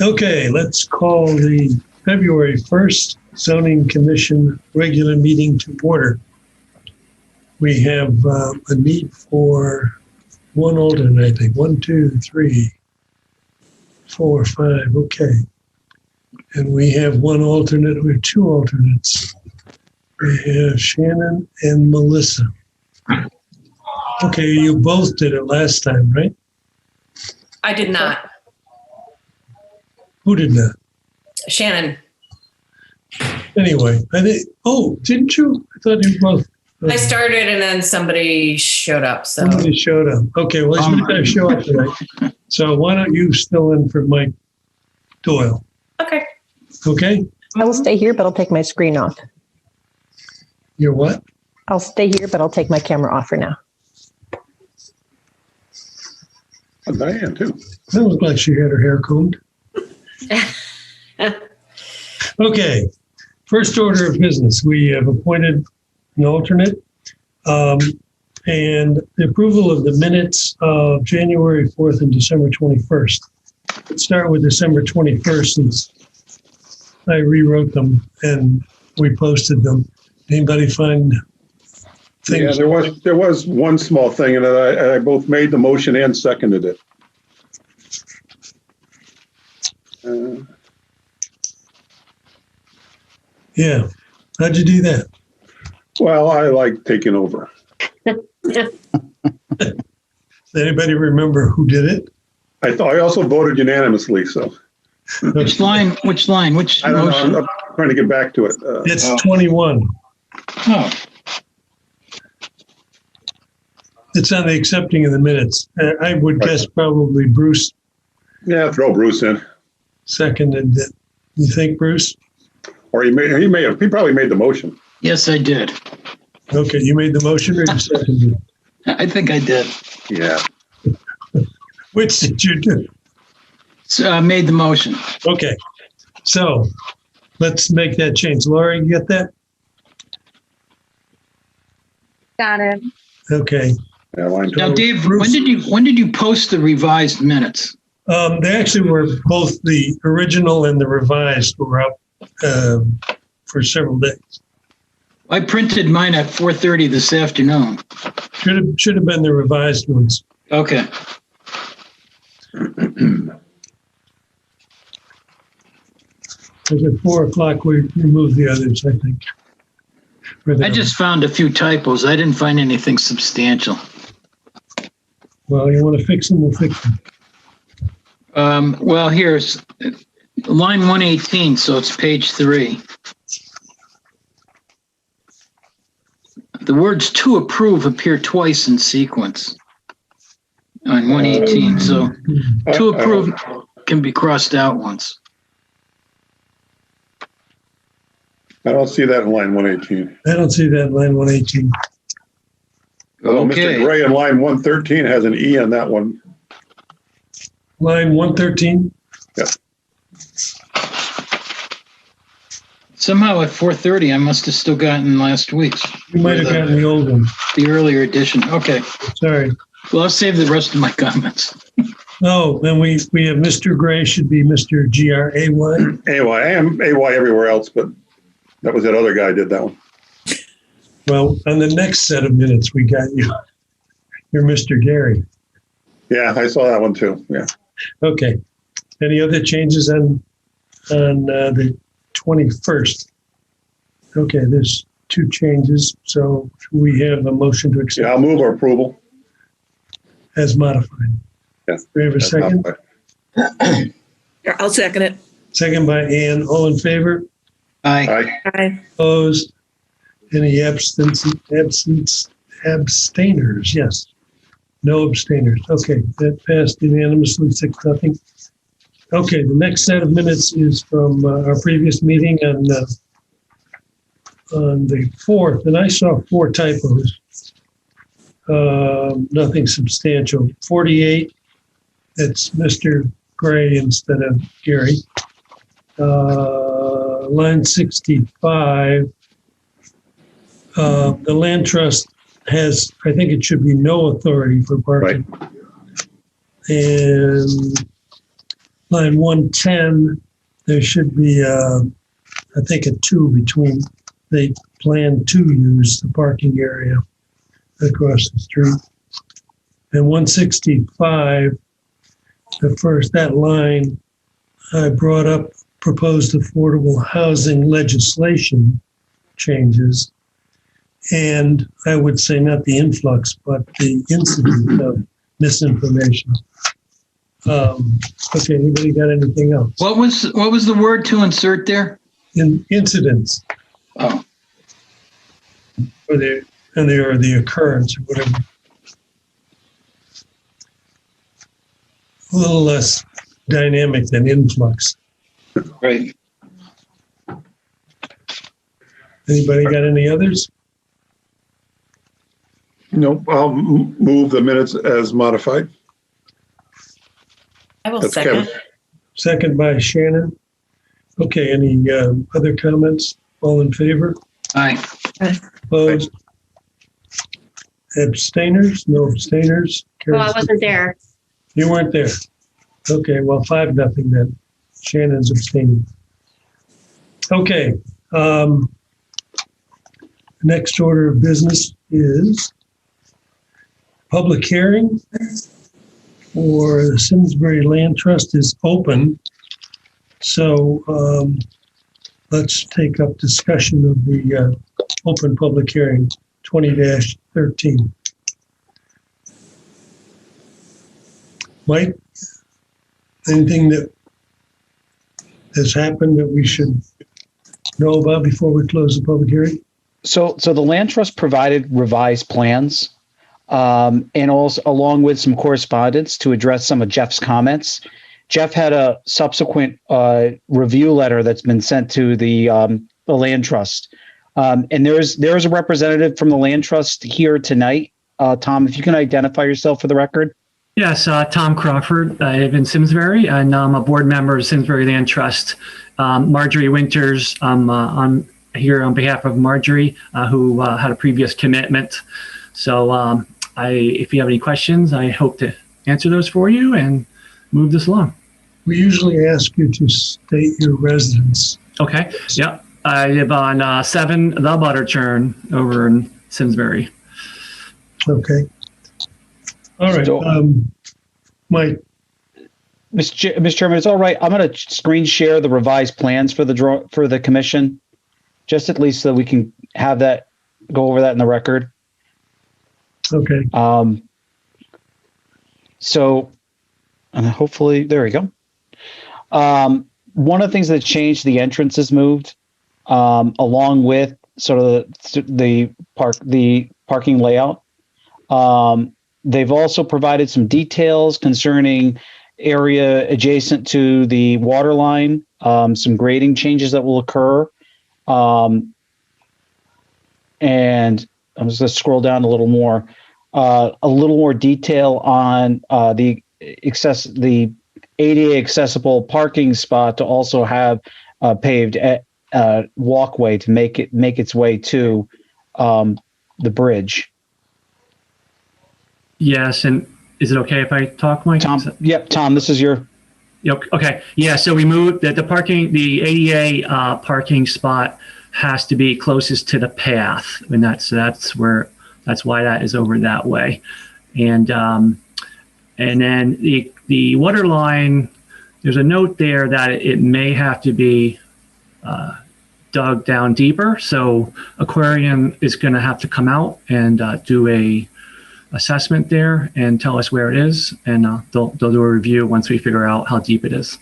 Okay, let's call the February 1st Zoning Commission regular meeting to order. We have a need for one alternate, I think. 1, 2, 3, 4, 5. Okay. And we have one alternate. We have two alternates. We have Shannon and Melissa. Okay, you both did it last time, right? I did not. Who did not? Shannon. Anyway, I think. Oh, didn't you? I thought you both. I started and then somebody showed up. So Somebody showed up. Okay, well, he's not going to show up tonight. So why don't you fill in for Mike Doyle? okay. Okay? I will stay here, but I'll take my screen off. You're what? I'll stay here, but I'll take my camera off for now. Oh, Diane, too. That looked like she had her hair combed. Okay. First order of business. We have appointed an alternate. And the approval of the minutes of January 4th and December 21st. Let's start with December 21st since I rewrote them and we posted them. Anybody find things? Yeah, there was one small thing, and I both made the motion and seconded it. Yeah. How'd you do that? Well, I like taking over. Does anybody remember who did it? I also voted unanimously, so. Which line? Which I don't motion? know. I'm trying to get back to it. It's 21. Oh, It's on the accepting of the minutes. I would guess probably Bruce Yeah, throw Bruce in. seconded it. You think, Bruce? Or he probably made the motion. yes, I did. Okay, you made the motion or you seconded it? I think I did. Yeah. Which did you do? So I made the motion. Okay, so let's make that change. Laura, you get that? Got it. Okay. Yeah, line Now, 12. Dave, when did you post the revised minutes? They actually were both the original and the revised were up for several days. I printed mine at 4:30 this afternoon. Should have been the revised ones. Okay. Because at 4 o'clock we removed the others, I think. I just found a few typos. I didn't find anything substantial. Well, you want to fix them, we'll fix them. Well, here's line 118, so it's page 3. The words "to approve" appear twice in sequence on 118, so "to approve" can be crossed out once. I don't see that in line 118. I don't see that in line 118. Oh, Mr. Okay. Gray in line 113 has an E on that one. Line 113? Yeah. Somehow at 4:30, I must have still gotten last week's. You might have gotten the old one. The earlier edition. Okay. Sorry. Well, I'll save the rest of my comments. Oh, then we have Mr. Gray should be Mr. Gray. AY. I am AY everywhere else, but that was that other guy did that one. Well, on the next set of minutes, we got you. You're Mr. Gary. Yeah, I saw that one too. Yeah. Okay. Any other changes on the 21st? Okay, there's 2 changes. So we have a motion to accept Yeah, I'll move our approval. as modified. Yeah. We have a second. I'll second it. Second by Ann. All in favor? Aye. Aye. Aye. Opposed? Any abstainers? Yes. No abstainers. Okay, that passed unanimously, 6-0. Okay, the next set of minutes is from our previous meeting on the 4th, and I saw 4 typos. Nothing substantial. 48, it's Mr. Gray instead of Gary. Line 65, the land trust has, I think it should be no authority for parking. Right. And line 110, there should be, I think, a 2 between, they plan to use the parking area across the street. And 165, that line, I brought up proposed affordable housing legislation changes. And I would say not the influx, but the incidence of misinformation. Okay, anybody got anything else? What was the word to insert there? Incidents, Oh, or the occurrence, or whatever. A little less dynamic than influx. right. Anybody got any others? Nope, I'll move the minutes as modified. I will That's second. Kevin. Second by Shannon. Okay, any other comments? All in favor? Aye. Opposed? Abstainers? No abstainers? Well, I wasn't there. You weren't there. Okay, well, 5-0 then. Shannon's abstaining. Okay. Next order of business is public hearing for the Simsbury Land Trust is open. So let's take up discussion of the open public hearing 20-13. Mike, anything that has happened that we should know about before we close the public hearing? So the land trust provided revised plans, and also along with some correspondence to address some of Jeff's comments. Jeff had a subsequent review letter that's been sent to the land trust, and there's a representative from the land trust here tonight. Tom, if you can identify yourself for the record. Yes, Tom Crawford. I live in Simsbury, and I'm a board member of Simsbury Land Trust. Marjorie Winters, I'm here on behalf of Marjorie, who had a previous commitment. So if you have any questions, I hope to answer those for you and move this along. We usually ask you to state your residence. Okay. Yep. I live on 7 The Butter Churn over in Simsbury. Okay. All right. So- Mike, Mr. Chairman, it's all right. I'm going to screen share the revised plans for the commission, just at least so that we can have that, go over that in the record. okay. So, and hopefully, there we go. One of the things that changed, the entrance is moved, along with sort of the parking layout. They've also provided some details concerning area adjacent to the water line, some grading changes that will occur. And I'm just going to scroll down a little more detail on the ADA accessible parking spot to also have paved walkway to make its way to the bridge. Yes, and is it okay if I talk, Mike? Tom, yep, Tom, this is your. Yep. Okay. Yeah. So we moved the ADA parking spot has to be closest to the path, and that's why that is over that way, and then the water line. There's a note there that it may have to be dug down deeper. So Aquarium is going to have to come out and do a assessment there and tell us where it is, and they'll do a review once we figure out how deep it is.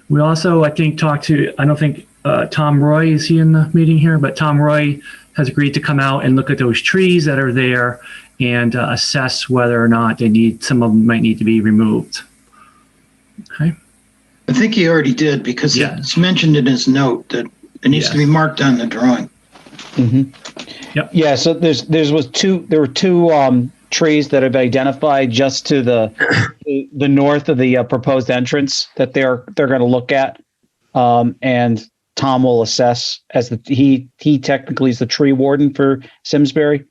We also, I think, I don't think Tom Roy, is he in the meeting here? But Tom Roy has agreed to come out and look at those trees that are there and assess whether or not some of them might need to be removed. Okay. I think he already did, because it's mentioned in his note that it needs to be marked on the drawing. Mm-hmm. Yep. Yeah. So there were two trees that have identified just to the north of the proposed entrance that they're going to look at, and Tom will assess as he technically is the tree warden for Simsbury.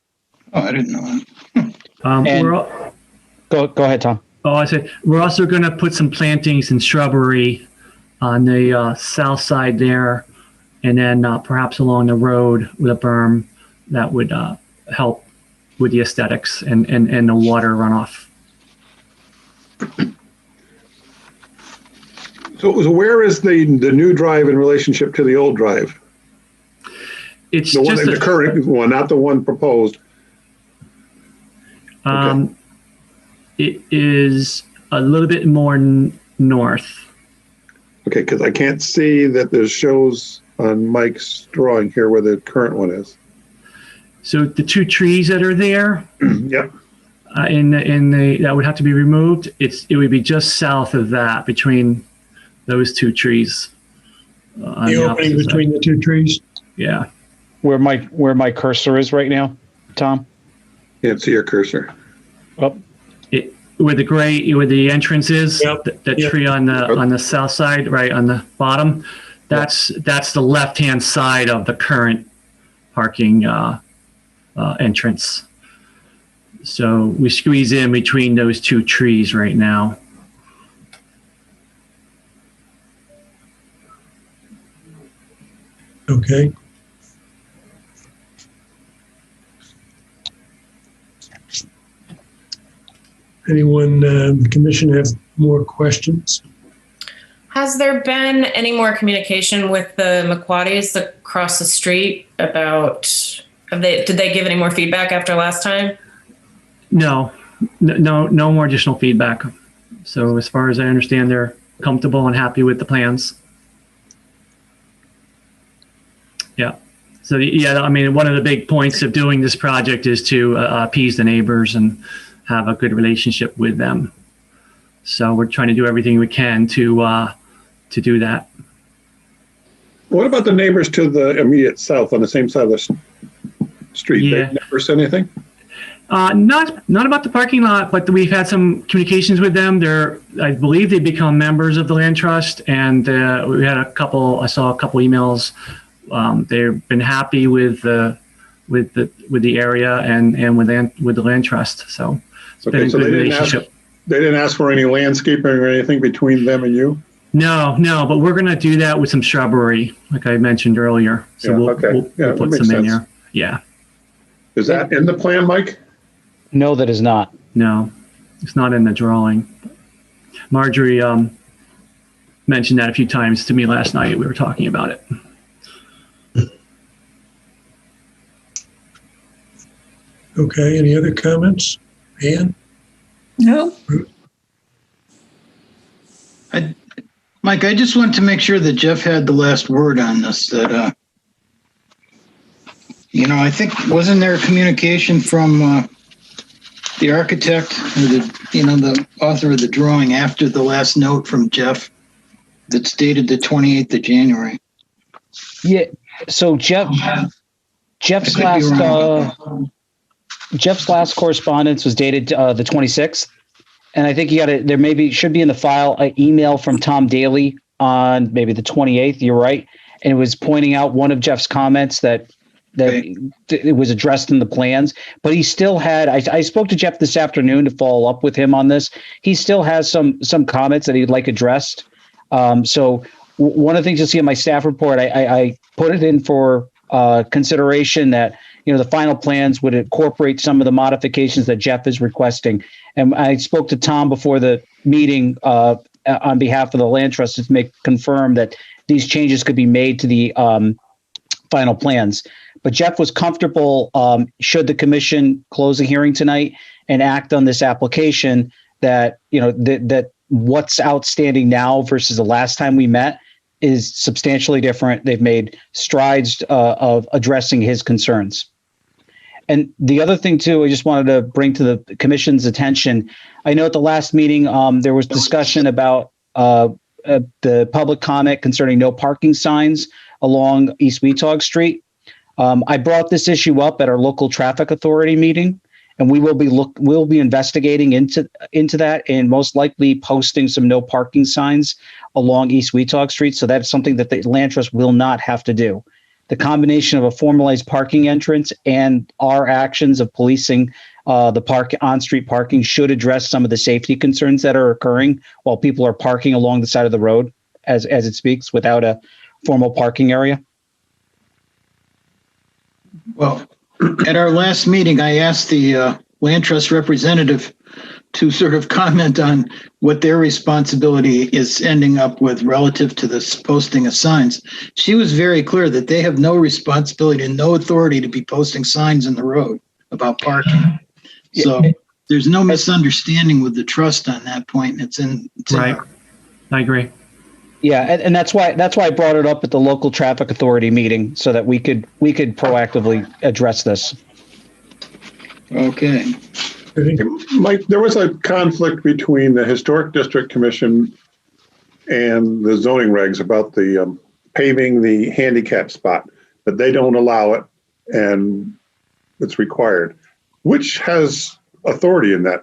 Oh, I didn't know that. Go ahead, Tom. Oh, I said, we're also going to put some plantings and shrubbery on the south side there, and then perhaps along the road with a berm that would help with the aesthetics and the water runoff. So where is the new drive in relationship to the old drive? It's The one, just the current one, not the one proposed. Okay. It is a little bit more north. Okay, because I can't see that there shows on Mike's drawing here where the current one is. So the two trees that are there, Yep. that would have to be removed. It would be just south of that, between those two trees. On The opening opposite side. between the two trees. Yeah. Where my cursor is right now, Tom? Can't see your cursor. Oh, Where the entrance is, Yep. that Yep. tree on the south side, right on the bottom. That's the left-hand side of the current parking entrance. So we squeeze in between those two trees right now. Okay. Anyone, the commission have more questions? Has there been any more communication with the McQuaddies across the street about, did they give any more feedback after last time? No more additional feedback. So as far as I understand, they're comfortable and happy with the plans. Yeah. So yeah, I mean, one of the big points of doing this project is to appease the neighbors and have a good relationship with them. So we're trying to do everything we can to do that. What about the neighbors to the immediate south on the same side of the street? Yeah. They never said anything? Not about the parking lot, but we've had some communications with them. I believe they've become members of the land trust, and we had I saw a couple emails. They've been happy with the area and with the land trust. So it's been a good relationship. They didn't ask for any landscaping or anything between them and you? No, but we're going to do that with some shrubbery, like I mentioned earlier. So Yeah, we'll that put makes some in sense. there. Yeah. Is that in the plan, Mike? no, that is not. No, it's not in the drawing. Marjorie mentioned that a few times to me last night. We were talking about it. Okay, any other comments? Ann? No. Mike, I just wanted to make sure that Jeff had the last word on this, that, I think, wasn't there a communication from the architect, or the author of the drawing after the last note from Jeff that's dated the 28th of January? Yeah. So Jeff's I could be wrong. Jeff's last correspondence was dated the 26th. And I think should be in the file, an email from Tom Daly on maybe the 28th. You're right. And it was pointing out one of Jeff's comments that it was addressed in the plans, but he still had, I spoke to Jeff this afternoon to follow up with him on this. He still has some comments that he'd like addressed. So one of the things you'll see in my staff report, I put it in for consideration that, the final plans would incorporate some of the modifications that Jeff is requesting. And I spoke to Tom before the meeting on behalf of the land trust to confirm that these changes could be made to the final plans. But Jeff was comfortable, should the commission close the hearing tonight and act on this application, that, that what's outstanding now versus the last time we met is substantially different. They've made strides of addressing his concerns. And the other thing, too, I just wanted to bring to the commission's attention. I know at the last meeting, there was discussion about the public comment concerning no parking signs along East Weetog Street. I brought this issue up at our local traffic authority meeting, and we'll be investigating into that and most likely posting some no parking signs along East Weetog Street. So that's something that the land trust will not have to do. The combination of a formalized parking entrance and our actions of policing the on-street parking should address some of the safety concerns that are occurring while people are parking along the side of the road as it speaks without a formal parking area? Well, at our last meeting, I asked the land trust representative to sort of comment on what their responsibility is ending up with relative to this posting of signs. She was very clear that they have no responsibility and no authority to be posting signs in the road about parking. So there's no misunderstanding with the trust on that point. It's Right. I agree. Yeah, and that's why I brought it up at the local traffic authority meeting so that we could proactively address this. Okay. Mike, there was a conflict between the Historic District Commission and the zoning regs about the paving the handicap spot, but they don't allow it and it's required. Which has authority in that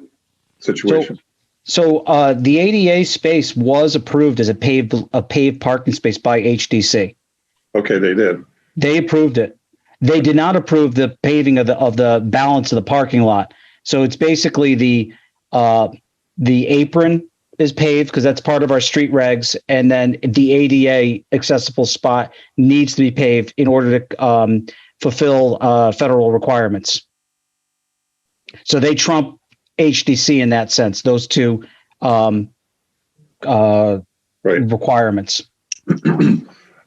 situation? So the ADA space was approved as a paved parking space by HDC. Okay, they did. They approved it. They did not approve the paving of the balance of the parking lot. So it's basically the apron is paved because that's part of our street regs, and then the ADA accessible spot needs to be paved in order to fulfill federal requirements. So they trump HDC in that sense. Those two requirements.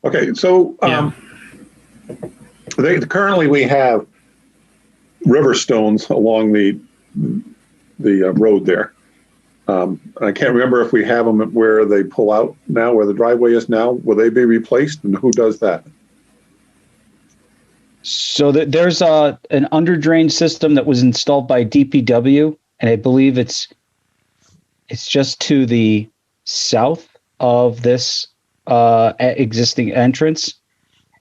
Okay, so currently we have river stones along the road there. I can't remember if we have them where they pull out now, where the driveway is now. Will they be replaced, and who does that? So there's an under drain system that was installed by DPW, and I believe it's just to the south of this existing entrance.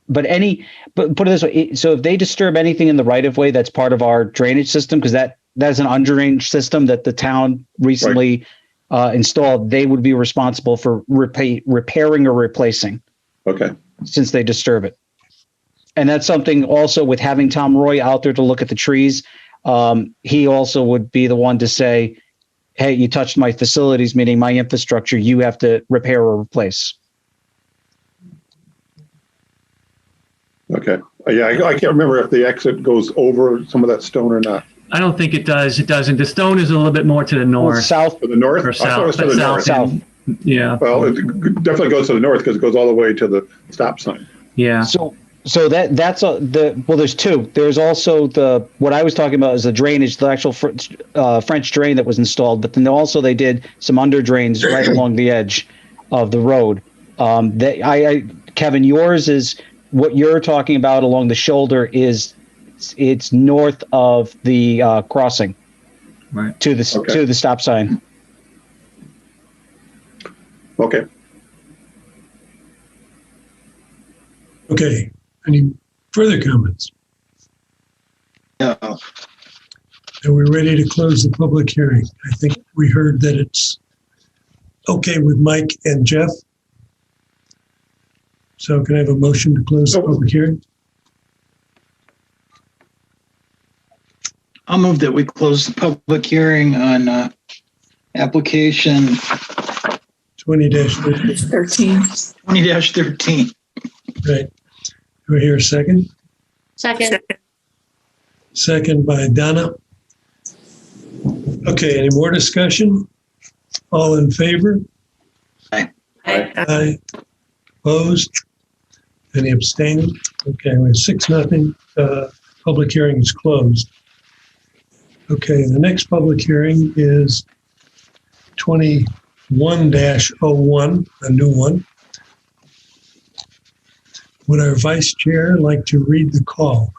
But put it this way, so if they disturb anything in the right of way, that's part of our drainage system, because that's an underdrain system that the town recently installed. They would be responsible for repairing or replacing. Okay. Since they disturb it. And that's something also with having Tom Roy out there to look at the trees. He also would be the one to say, hey, you touched my facilities, meaning my infrastructure, you have to repair or replace. Okay. Yeah, I can't remember if the exit goes over some of that stone or not. I don't think it does. It doesn't. The stone is a little bit more to the north. South. To the north? Or I thought it south. was to the north. South. Yeah. Well, it definitely goes to the north because it goes all the way to the stop sign. Yeah. So there's two. There's also what I was talking about is the drainage, the actual French drain that was installed, but then also they did some under drains right along the edge of the road. Kevin, yours is what you're talking about along the shoulder it's north of the crossing, right to the stop sign. Okay. Okay. Any further comments? No. Are we ready to close the public hearing? I think we heard that it's okay with Mike and Jeff. So can I have a motion to close the public hearing? I'll move that we close the public hearing on application 20-13. 20-13. Right. Do I hear a second? Second. Second by Donna. Okay, any more discussion? All in favor? Aye. Aye. Opposed? Any abstaining? Okay, we have 6-0. Public hearing is closed. Okay, the next public hearing is 21-01, a new one. Would our vice chair like to read the call?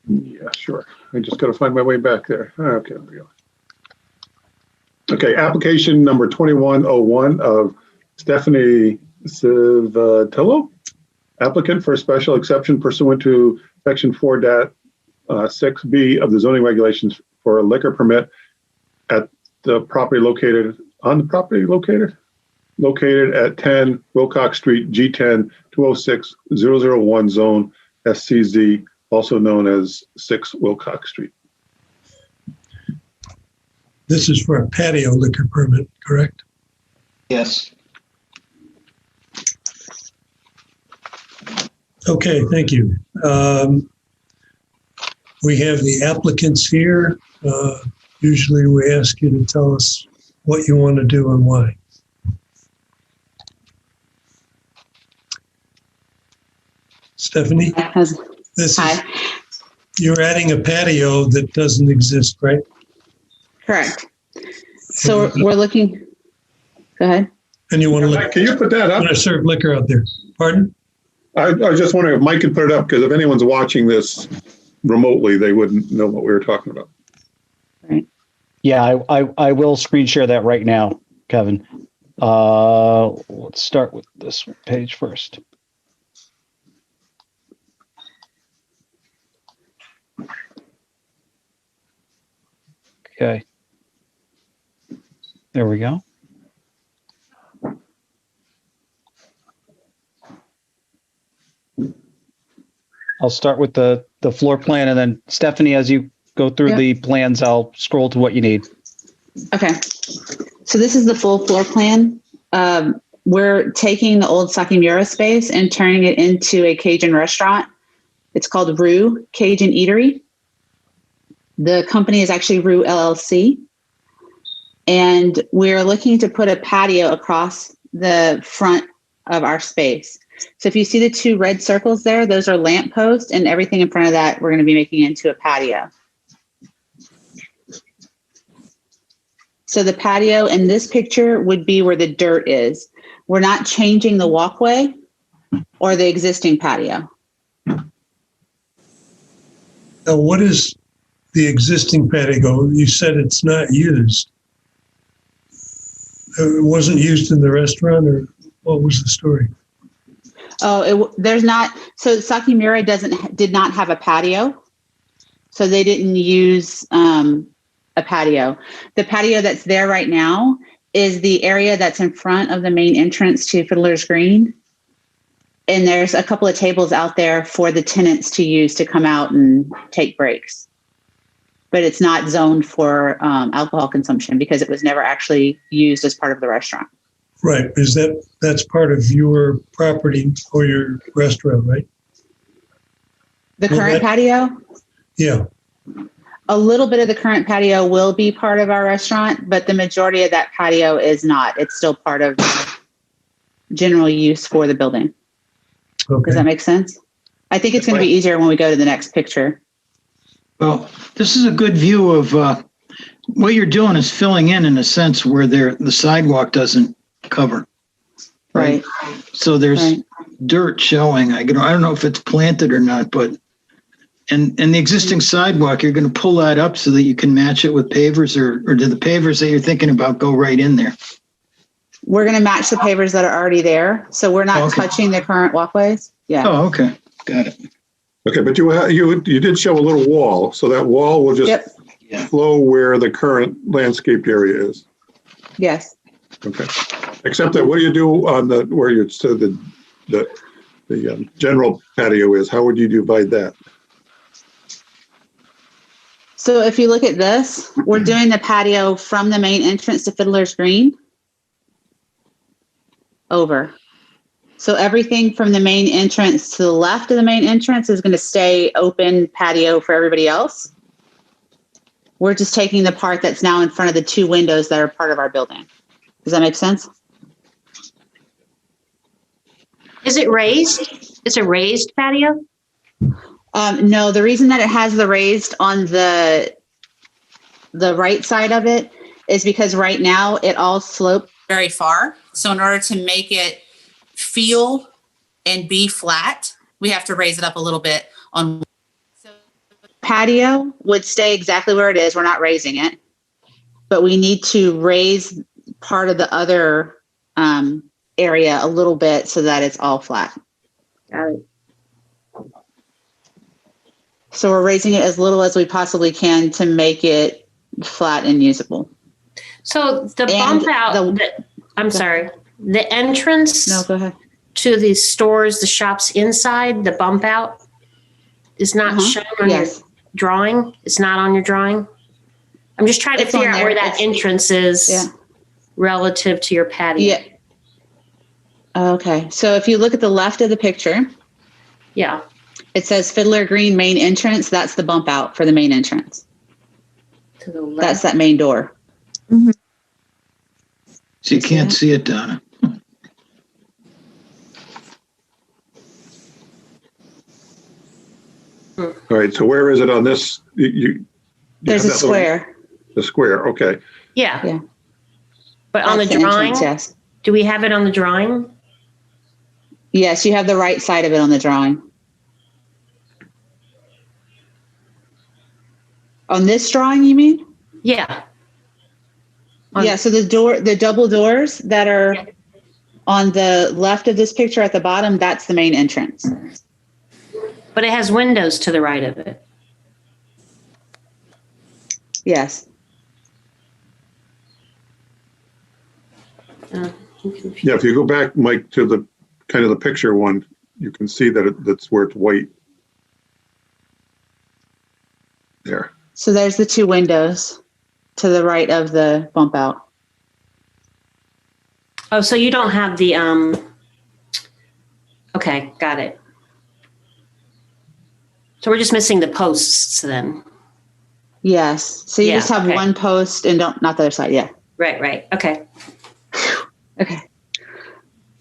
Yeah, sure. I just got to find my way back there. Okay, there we go. Okay, application number 2101 of Stephanie Civatillo, applicant for a special exception pursuant to section 4.6B of the zoning regulations for a liquor permit at the property located at 10 Wilcox Street, G10 206001 zone, SCZ, also known as 6 Wilcox Street. This is for a patio liquor permit, correct? Yes. Okay, thank you. We have the applicants here. Usually we ask you to tell us what you want to do and why. Stephanie, this is, you're adding a patio that doesn't exist, right? Correct. So we're looking, go ahead. And you want to Mike, can you put that up? want to serve liquor out there? Pardon? I was just wondering if Mike could put it up, because if anyone's watching this remotely, they wouldn't know what we were talking about. Right. Yeah, I will screen share that right now, Kevin. Let's start with this page first. Okay. There we go. I'll start with the floor plan, and then Stephanie, as you go through the plans, I'll scroll to what you need. Okay. So this is the full floor plan. We're taking the old Sakimura space and turning it into a Cajun restaurant. It's called Rue Cajun Eatery. The company is actually Rue LLC. And we're looking to put a patio across the front of our space. So if you see the two red circles there, those are lamp posts, and everything in front of that, we're going to be making into a patio. So the patio in this picture would be where the dirt is. We're not changing the walkway or the existing patio. Now, what is the existing patio? You said it's not used. It wasn't used in the restaurant, or what was the story? Oh, there's not. So Sakimura did not have a patio, so they didn't use a patio. The patio that's there right now is the area that's in front of the main entrance to Fiddler's Green, and there's a couple of tables out there for the tenants to use to come out and take breaks. But it's not zoned for alcohol consumption because it was never actually used as part of the restaurant. Right, is that's part of your property or your restaurant, right? The current patio? Yeah. A little bit of the current patio will be part of our restaurant, but the majority of that patio is not. It's still part of general use for the building. Okay. Does that make sense? I think it's going to be easier when we go to the next picture. Well, this is a good view of what you're doing is filling in a sense where the sidewalk doesn't cover. Right. So there's dirt showing. I don't know if it's planted or not, but and the existing sidewalk, you're going to pull that up so that you can match it with pavers, or do the pavers that you're thinking about go right in there? We're going to match the pavers that are already there. So we're not touching the current walkways. Yeah. Oh, okay. Got it. Okay, but you did show a little wall, so that wall will just flow where the current landscaped area is. Yes. Okay. Except that, what do you do on where you said the general patio is? How would you divide that? So if you look at this, we're doing the patio from the main entrance to Fiddler's Green over. So everything from the main entrance to the left of the main entrance is going to stay open patio for everybody else. We're just taking the part that's now in front of the two windows that are part of our building. Does that make sense? Is it raised? It's a raised patio? No, the reason that it has the raised on the right side of it is because right now it all slopes very far. So in order to make it feel and be flat, we have to raise it up a little bit on. So patio would stay exactly where it is. We're not raising it, but we need to raise part of the other area a little bit so that it's all flat. Got it. So we're raising it as little as we possibly can to make it flat and usable. So the bump out, I'm sorry, the entrance go ahead. To the stores, the shops inside, the bump out is not shown on your drawing. It's not on your drawing. I'm just trying to It's on figure out there. where that entrance is Yeah. relative to your patio. Yeah. Okay. So if you look at the left of the picture, Yeah. it says Fiddler Green main entrance. That's the bump out for the main entrance. To the left. That's that main door. So you can't see it, Donna. All right, so where is it on this? There's a square. The square, okay. Yeah. Yeah. But on the That's drawing, entrance, yes. do we have it on the drawing? Yes, you have the right side of it on the drawing. On this drawing, you mean? Yeah. Yeah, so the double doors that are on the left of this picture at the bottom, that's the main entrance. But it has windows to the right of it. Yes. I'm confused. Yeah, if you go back, Mike, to the kind of the picture one, you can see that that's where it's white. There. So there's the two windows to the right of the bump out. Oh, so you don't have the, okay, got it. So we're just missing the posts then. Yes. So you Yeah, just have okay. one post and not the other side. Yeah. Right. Okay. Okay.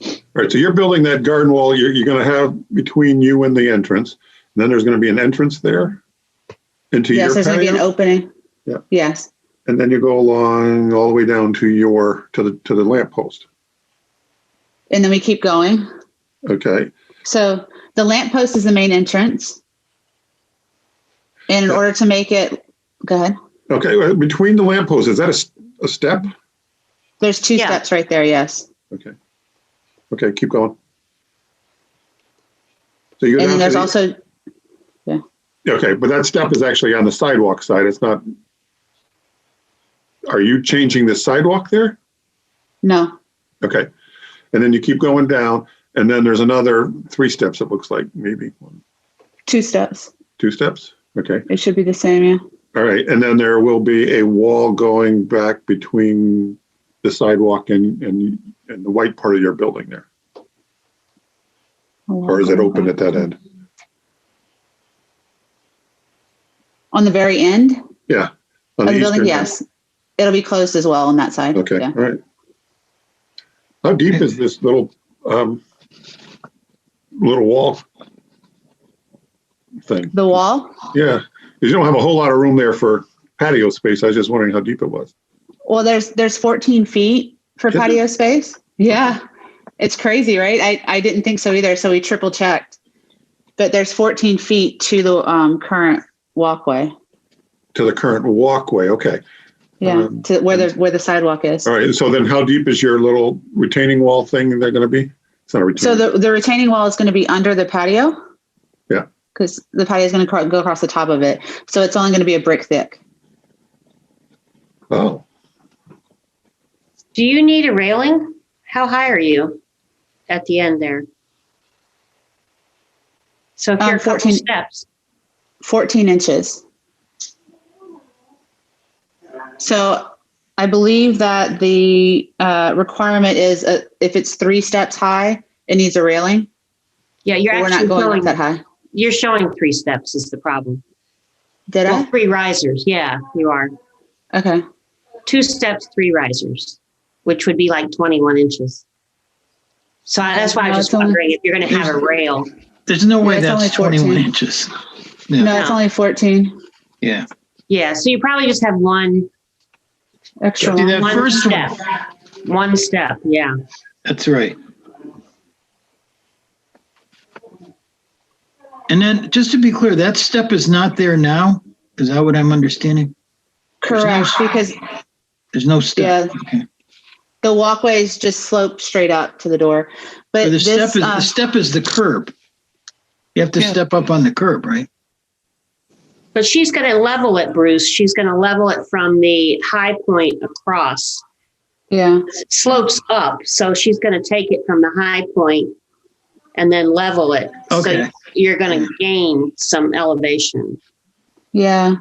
All right, so you're building that garden wall you're going to have between you and the entrance. And then there's going to be an entrance there into your Yes, there's going to be an patio? opening. Yeah. Yes. And then you go along all the way down to the lamp post. And then we keep going. Okay. So the lamp post is the main entrance. And in order to make it, go ahead. Okay. Between the lamp posts, is that a step? There's two steps right there. Yes. Okay. Okay. Keep going. So you go And down then to there's the- also, Okay, but that step is actually on the sidewalk side. It's not. Are you changing the sidewalk there? no, Okay. And then you keep going down, and then there's another 3 steps, it looks like, maybe 2 steps. 2 steps. Okay. It should be the same. Yeah. All right. And then there will be a wall going back between the sidewalk and the white part of your building there. Or is it open at that end? On the very end Yeah. of On the building? eastern end. Yes. It'll be closed as well on that side. Okay. Yeah. All right. How deep is this little wall thing? The wall? Yeah. Because you don't have a whole lot of room there for patio space. I was just wondering how deep it was. Well, there's 14 feet for patio space. Yeah. It's crazy, right? I didn't think so either. So we triple checked. But there's 14 feet to the current walkway. To the current walkway. Okay. Yeah. To where the sidewalk is. All right. So then how deep is your little retaining wall thing they're going to be? It's not a retaining. So the retaining wall is going to be under the patio. Yeah. Because the patio is going to go across the top of it. So it's only going to be a brick thick. Oh. Do you need a railing? How high are you at the end there? So if you're a couple 14 steps. 14 inches. So I believe that the requirement is if it's 3 steps high, it needs a railing. Yeah, We're not going up that high. You're showing 3 steps is the problem. Did I? 3 risers. Yeah, you are. Okay. 2 steps, 3 risers, which would be like 21 inches. So that's why I was just wondering if you're going to have a rail. There's no way it's only that's 21 14. inches. No, it's only 14. Yeah. Yeah, so you probably just have one Extra See, long. that one first step. one. One step, yeah. That's right. And then, just to be clear, that step is not there now? Is that what I'm understanding? Correct, because There's no step? Yeah. Okay. the walkways just slope straight up to the door. But Or the this, step is the curb. You have to step up on the curb, right? But she's going to level it, Bruce. She's going to level it from the high point across. yeah, It slopes up, so she's going to take it from the high point and then level it. Okay. So you're going to gain some elevation. yeah.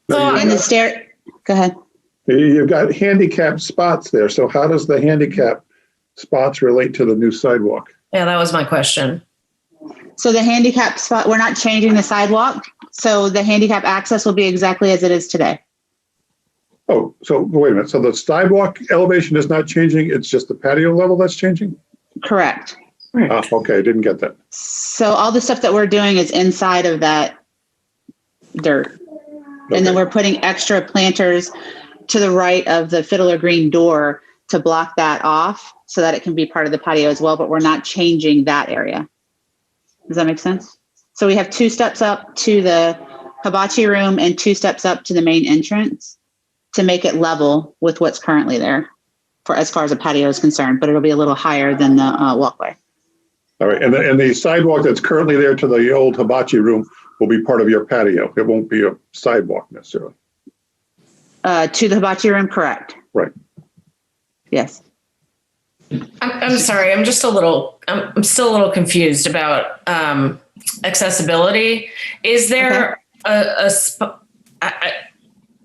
So And the stair, Go ahead. You've got handicap spots there. So how does the handicap spots relate to the new sidewalk? Yeah, that was my question. So the handicap spot, we're not changing the sidewalk. So the handicap access will be exactly as it is today. Oh, so wait a minute. So the sidewalk elevation is not changing. It's just the patio level that's changing? Correct. Okay, I didn't get that. So all the stuff that we're doing is inside of that dirt. Okay. And then we're putting extra planters to the right of the fiddler green door to block that off so that it can be part of the patio as well, but we're not changing that area. Does that make sense? So we have 2 steps up to the hibachi room and 2 steps up to the main entrance to make it level with what's currently there for as far as the patio is concerned, but it'll be a little higher than the walkway. All right. And the sidewalk that's currently there to the old hibachi room will be part of your patio. It won't be a sidewalk necessarily. To the hibachi room, correct. Right. Yes. I'm sorry. I'm still a little confused about accessibility. Is there a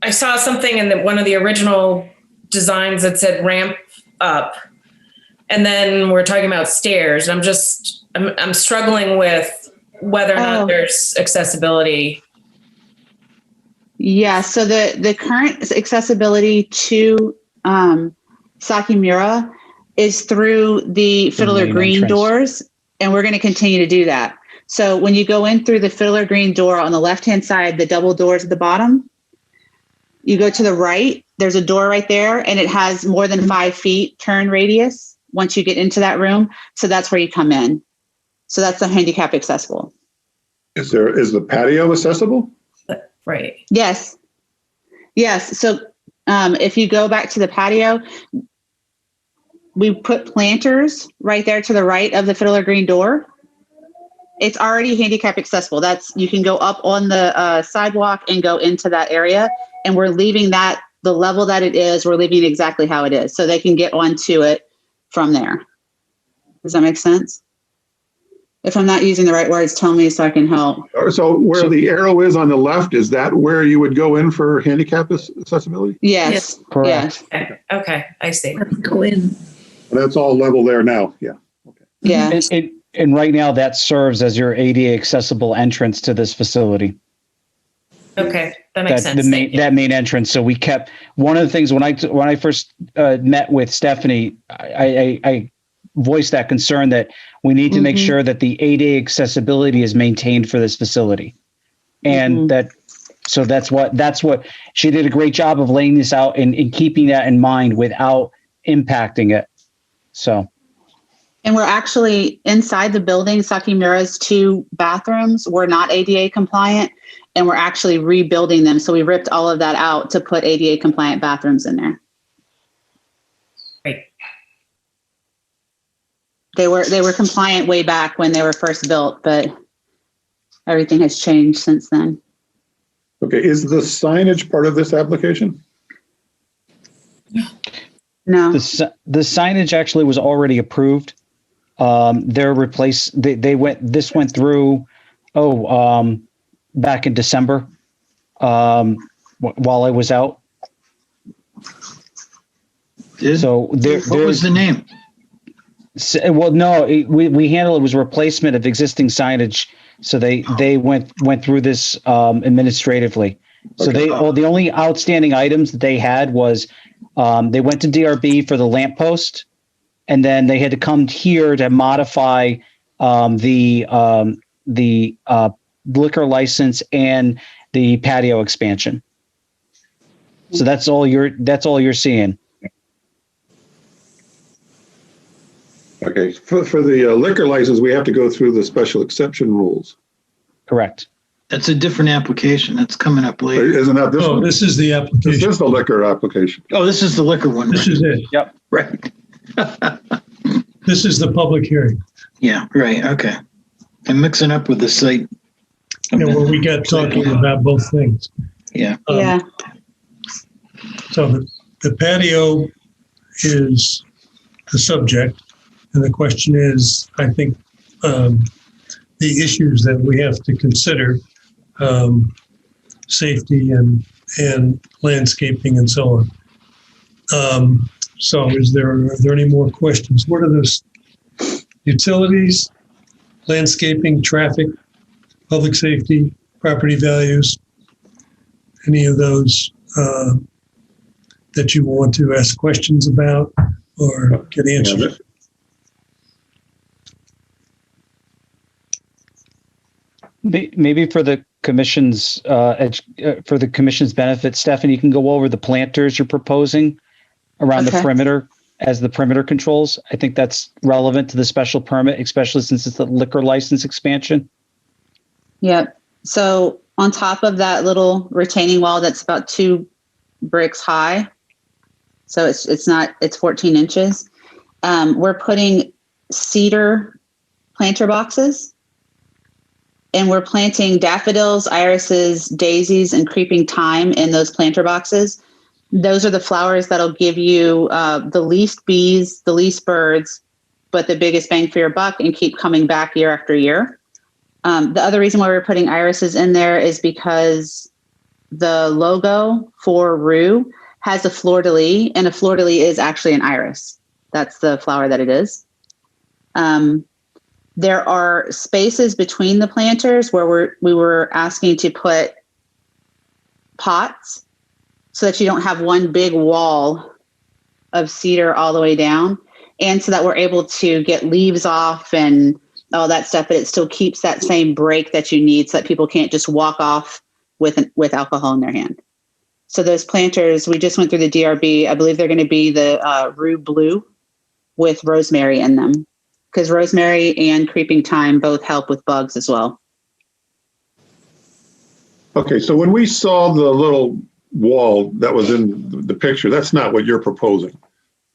I saw something in one of the original designs that said ramp up, and then we're talking about stairs. I'm struggling with whether or not there's accessibility. Yeah. So the current accessibility to Sakimura is through the Fiddler Green entrance doors, and we're going to continue to do that. So when you go in through the Fiddler Green door on the left-hand side, the double doors at the bottom, you go to the right, there's a door right there, and it has more than 5 feet turn radius once you get into that room. So that's where you come in. So that's the handicap accessible. Is the patio accessible? Right. Yes. Yes. So if you go back to the patio, we put planters right there to the right of the Fiddler Green door. It's already handicap accessible. You can go up on the sidewalk and go into that area. And we're leaving that, the level that it is, we're leaving it exactly how it is. So they can get onto it from there. Does that make sense? If I'm not using the right words, tell me so I can help. So where the arrow is on the left, is that where you would go in for handicap accessibility? Yes. Correct. Yes. Okay. I see. Go in. That's all level there now. Yeah. Okay. Yeah. And right now that serves as your ADA accessible entrance to this facility. Okay. That makes sense. That main entrance. So we kept one of the things when I first met with Stephanie, I voiced that concern that we need to make sure that the ADA accessibility is maintained for this facility. And that's what she did a great job of laying this out and keeping that in mind without impacting it. So. And we're actually inside the building, Sakimura's 2 bathrooms were not ADA compliant, and we're actually rebuilding them. So we ripped all of that out to put ADA compliant bathrooms in there. Great. They were compliant way back when they were first built, but everything has changed since then. Okay. Is the signage part of this application? No. The signage actually was already approved. This went through, back in December, while I was out. What was the name? Well, no, we handled it was a replacement of existing signage. So they went through this administratively. So the only outstanding items that they had was they went to DRB for the lamppost, and then they had to come here to modify the liquor license and the patio expansion. So that's all you're seeing. Okay. For the liquor license, we have to go through the special exception rules. Correct. That's a different application. That's coming up later. Isn't that this one? This is the application. This is the liquor application. Oh, this is the liquor one. This is it. Yep. Right. This is the public hearing. Yeah, right. Okay. I'm mixing up with the site. Where we got talking about both things. Yeah. Yeah. So the patio is the subject, and the question is, I think, the issues that we have to consider, safety and and landscaping and so on. So are there any more questions? What are those? Utilities, landscaping, traffic, public safety, property values, any of those that you want to ask questions about or get answered? Maybe for the commission's benefit, Stephanie, you can go over the planters you're proposing around the perimeter as the perimeter controls. I think that's relevant to the special permit, especially since it's the liquor license expansion. Yep. So on top of that little retaining wall that's about 2 bricks high, so it's 14 inches. We're putting cedar planter boxes, and we're planting daffodils, irises, daisies, and creeping thyme in those planter boxes. Those are the flowers that'll give you the least bees, the least birds, but the biggest bang for your buck and keep coming back year after year. The other reason why we're putting irises in there is because the logo for Rue has a fleur-de-lis, and a fleur-de-lis is actually an iris. That's the flower that it is. There are spaces between the planters where we were asking to put pots so that you don't have one big wall of cedar all the way down, and so that we're able to get leaves off and all that stuff, but it still keeps that same break that you need so that people can't just walk off with alcohol in their hand. So those planters, we just went through the DRB. I believe they're going to be the Rue Blue with rosemary in them, because rosemary and creeping thyme both help with bugs as well. Okay, so when we saw the little wall that was in the picture, that's not what you're proposing.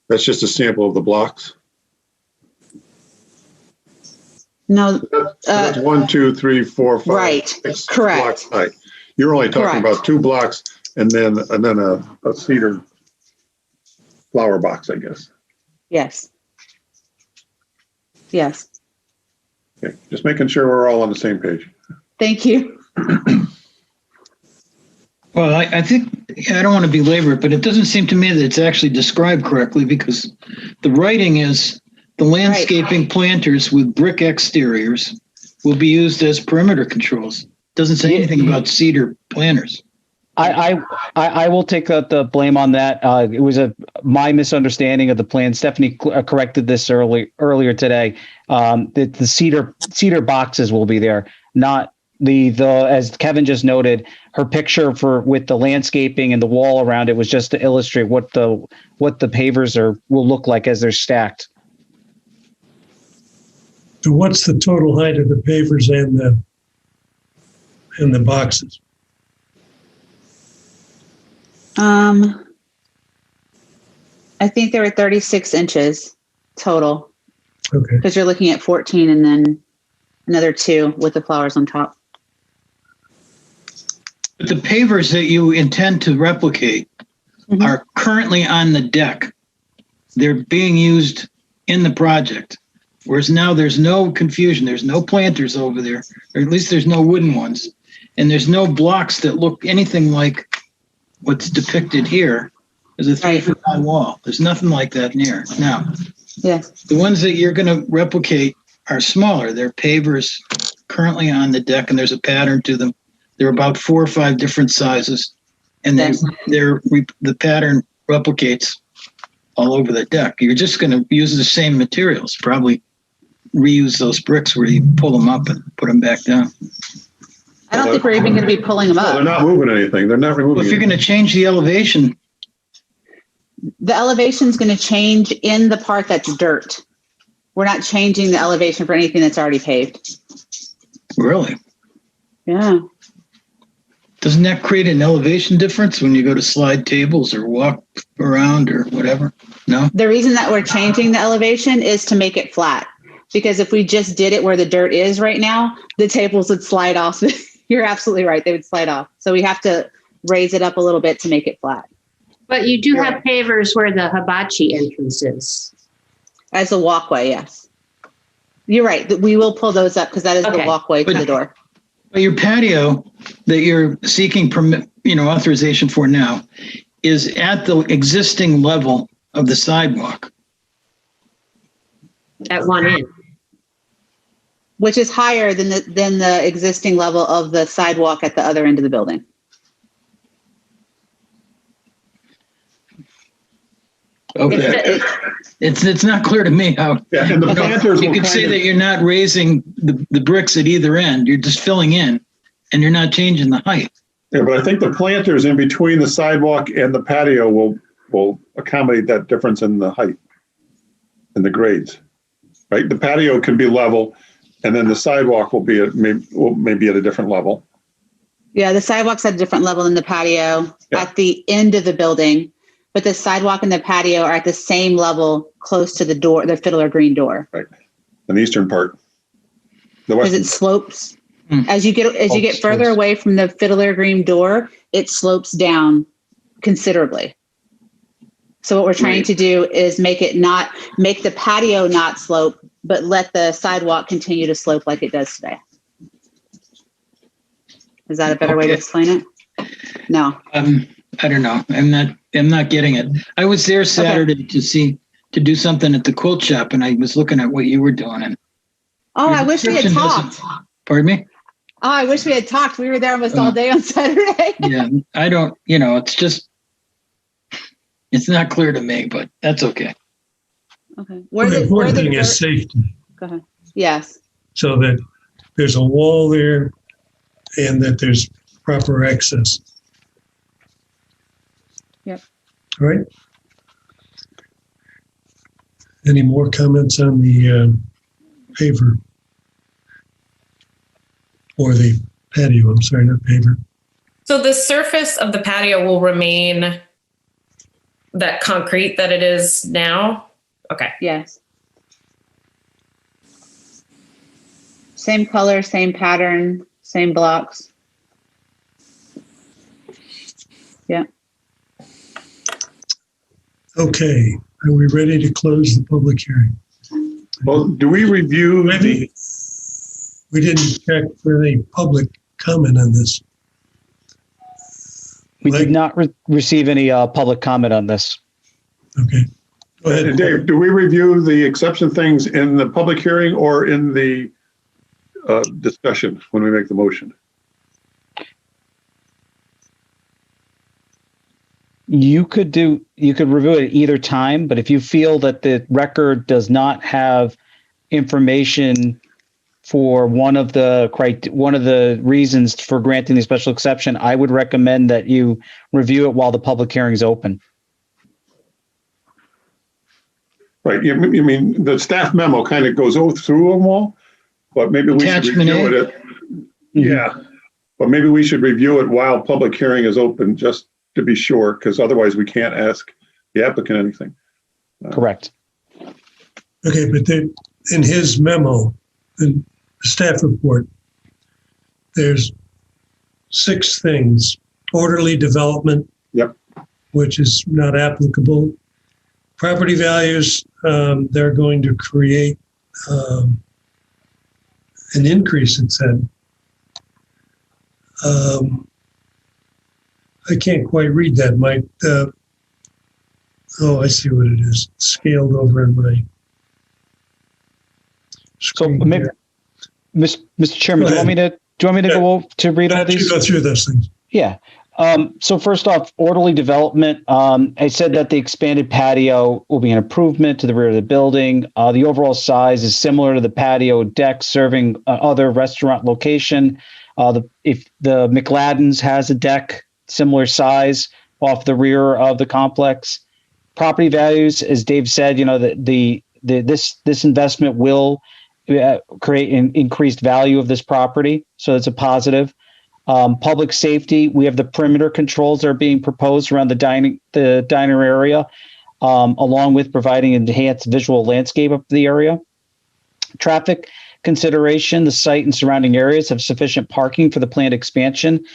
That's just a sample of the blocks. No, that's 1, 2, 3, 4, 5, right. 6 Correct. blocks high. You're only talking Correct. about 2 blocks and then a cedar flower box, I guess. Yes. Yes. Okay, just making sure we're all on the same page. Thank you. Well, I think, I don't want to belabor it, but it doesn't seem to me that it's actually described correctly, because the writing is the landscaping planters with brick exteriors will be used as perimeter controls. Doesn't say anything about cedar planters. I will take the blame on that. It was my misunderstanding of the plan. Stephanie corrected this earlier today. The cedar boxes will be there, not the as Kevin just noted. Her picture with the landscaping and the wall around it was just to illustrate what the pavers will look like as they're stacked. So what's the total height of the pavers and the boxes? I think they were 36 inches total. Okay. Because you're looking at 14 and then another 2 with the flowers on top. But the pavers that you intend to replicate are currently on the deck. They're being used in the project. Whereas now there's no confusion. There's no planters over there, or at least there's no wooden ones. And there's no blocks that look anything like what's depicted here as a 3-foot high wall. There's nothing like that near. Now, yes, the ones that you're going to replicate are smaller. They're pavers currently on the deck, and there's a pattern to them. They're about 4 or 5 different sizes, and the pattern replicates all over the deck. You're just going to use the same materials, probably reuse those bricks where you pull them up and put them back down. I don't think we're even going to be pulling them up. They're not moving anything. They're not removing. Well, if you're going to change the elevation, the elevation's going to change in the part that's dirt. We're not changing the elevation for anything that's already paved. Really? Yeah. Doesn't that create an elevation difference when you go to slide tables or walk around or whatever? No? The reason that we're changing the elevation is to make it flat. Because if we just did it where the dirt is right now, the tables would slide off. You're absolutely right. They would slide off. So we have to raise it up a little bit to make it flat. But you do have pavers where the hibachi entrance is. As a walkway, yes. You're right. We will pull those up because that is the walkway to the door. But your patio that you're seeking authorization for now is at the existing level of the sidewalk. At one end. Which is higher than the existing level of the sidewalk at the other end of the building. Okay. It's not clear to me how. Yeah, and the planters you will could say kind of- that you're not raising the bricks at either end. You're just filling in, and you're not changing the height. Yeah, but I think the planters in between the sidewalk and the patio will accommodate that difference in the height and the grades, right? The patio can be level, and then the sidewalk will be maybe at a different level. Yeah, the sidewalk's at a different level than the patio at the end of the building, but the sidewalk and the patio are at the same level close to the door, the fiddler green door. Right. In the eastern part. The Because western. it slopes. As you get further away from the fiddler green door, it slopes down considerably. So what we're trying to do is make the patio not slope, but let the sidewalk continue to slope like it does today. Is that a better way to explain it? No. I don't know. I'm not getting it. I was there Saturday to do something at the quilt shop, and I was looking at what you were doing. And I wish we had talked. Pardon me? Oh, I wish we had talked. We were there almost all day on Saturday. Yeah, I don't, it's not clear to me, but that's okay. Okay. The important thing is safety. Go ahead. Yes. So that there's a wall there and that there's proper access. Yep. All right. Any more comments on the paver? Or the patio, I'm sorry, not paver. So the surface of the patio will remain that concrete that it is now? Okay. Yes. Same color, same pattern, same blocks. Yeah. Okay, are we ready to close the public hearing? Well, do we review the? We didn't check for any public comment on this. We did not receive any public comment on this. Okay. Go ahead. Dave, do we review the exception things in the public hearing or in the discussion when we make the motion? You could review it at either time, but if you feel that the record does not have information for one of the reasons for granting the special exception, I would recommend that you review it while the public hearing is open. Right. You mean the staff memo kind of goes through them all, but maybe we should review it. Yeah, but maybe we should review it while public hearing is open, just to be sure, because otherwise we can't ask the applicant anything. Correct. Okay, but in his memo, in the staff report, there's 6 things. Orderly development, which is not applicable. Property values, they're going to create an increase, it said. I can't quite read that, Mike. I see what it is. It's scaled over in my screen. So, maybe, Mr. Chairman, do you want me to go to read all these? Go through those things. Yeah. So first off, orderly development. I said that the expanded patio will be an improvement to the rear of the building. The overall size is similar to the patio deck serving other restaurant location. If the McLaddens has a deck similar size off the rear of the complex. Property values, as Dave said, this investment will create an increased value of this property, so it's a positive. Public safety, we have the perimeter controls that are being proposed around the diner area, along with providing enhanced visual landscape of the area. Traffic consideration, the site and surrounding areas have sufficient parking for the planned expansion.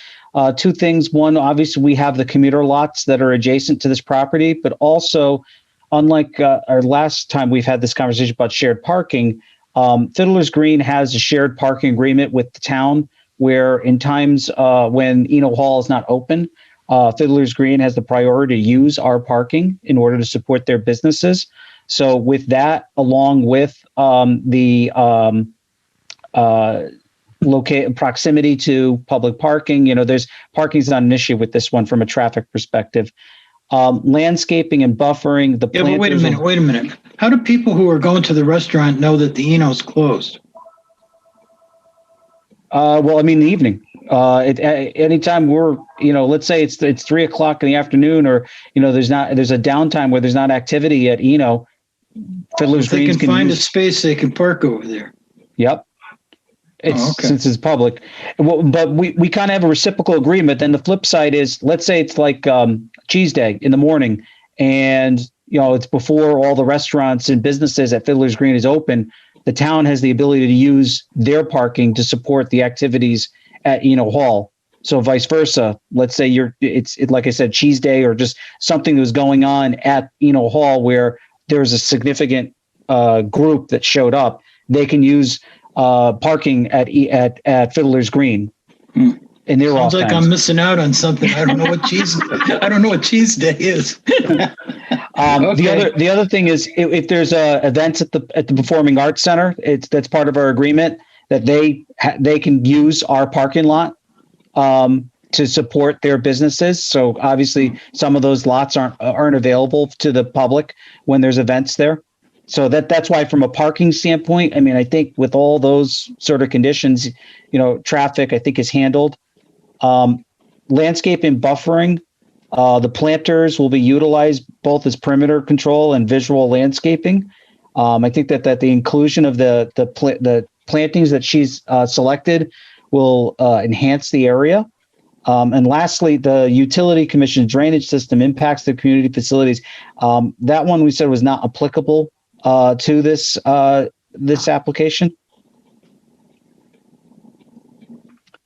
2 things. One, obviously, we have the commuter lots that are adjacent to this property, but also, unlike our last time we've had this conversation about shared parking, Fiddler's Green has a shared parking agreement with the town where in times when Eno Hall is not open, Fiddler's Green has the priority to use our parking in order to support their businesses. So with that, along with the proximity to public parking, there's parking is not an issue with this one from a traffic perspective. Landscaping and buffering. But wait a minute. How do people who are going to the restaurant know that the Eno's closed? Well, I mean, in the evening. Anytime we're, let's say it's 3:00 in the afternoon, or there's a downtime where there's not activity at Eno. Fiddler's If they Greens can find a space, they can park over there. Yep. Since it's public. But we kind of have a reciprocal agreement. Then the flip side is, let's say it's like cheese day in the morning, and it's before all the restaurants and businesses at Fiddler's Green is open. The town has the ability to use their parking to support the activities at Eno Hall. So vice versa. Let's say it's like I said, cheese day, or just something that was going on at Eno Hall where there's a significant group that showed up. They can use parking at Fiddler's Green. In their Sounds like times. I'm missing out on something. I don't know what cheese day is. Okay. The other thing is, if there's events at the Performing Arts Center, that's part of our agreement that they can use our parking lot to support their businesses. So obviously, some of those lots aren't available to the public when there's events there. So that's why, from a parking standpoint, I mean, I think with all those sort of conditions, traffic I think is handled. Landscape and buffering. The planters will be utilized both as perimeter control and visual landscaping. I think that the inclusion of the plantings that she's selected will enhance the area. And lastly, the Utility Commission drainage system impacts the community facilities. That one we said was not applicable to this application.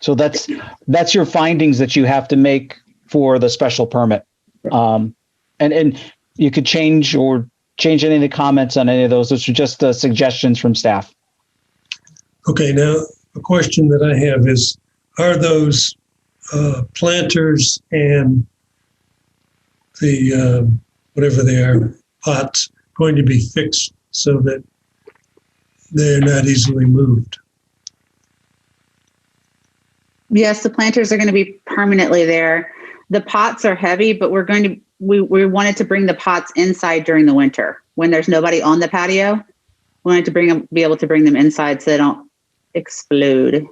So that's your findings that you have to make for the special permit. And you could change any of the comments on any of those. Those are just suggestions from staff. Okay, now a question that I have is, are those planters and the whatever they are, pots, going to be fixed so that they're not easily moved? Yes, the planters are going to be permanently there. The pots are heavy, but we wanted to bring the pots inside during the winter when there's nobody on the patio. We wanted to be able to bring them inside so they don't explode.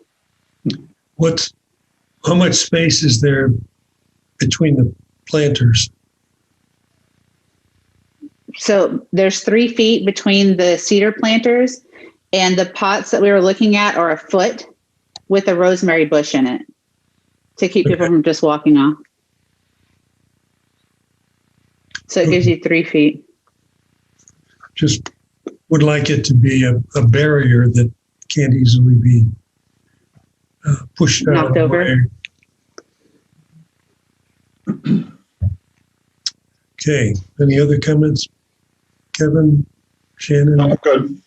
How much space is there between the planters? So there's 3 feet between the cedar planters, and the pots that we were looking at are 1 foot with a rosemary bush in it to keep people from just walking off. So it gives you 3 feet. Just would like it to be a barrier that can't easily be pushed out of the way. Okay. Any other comments? Kevin, Shannon? I'm good.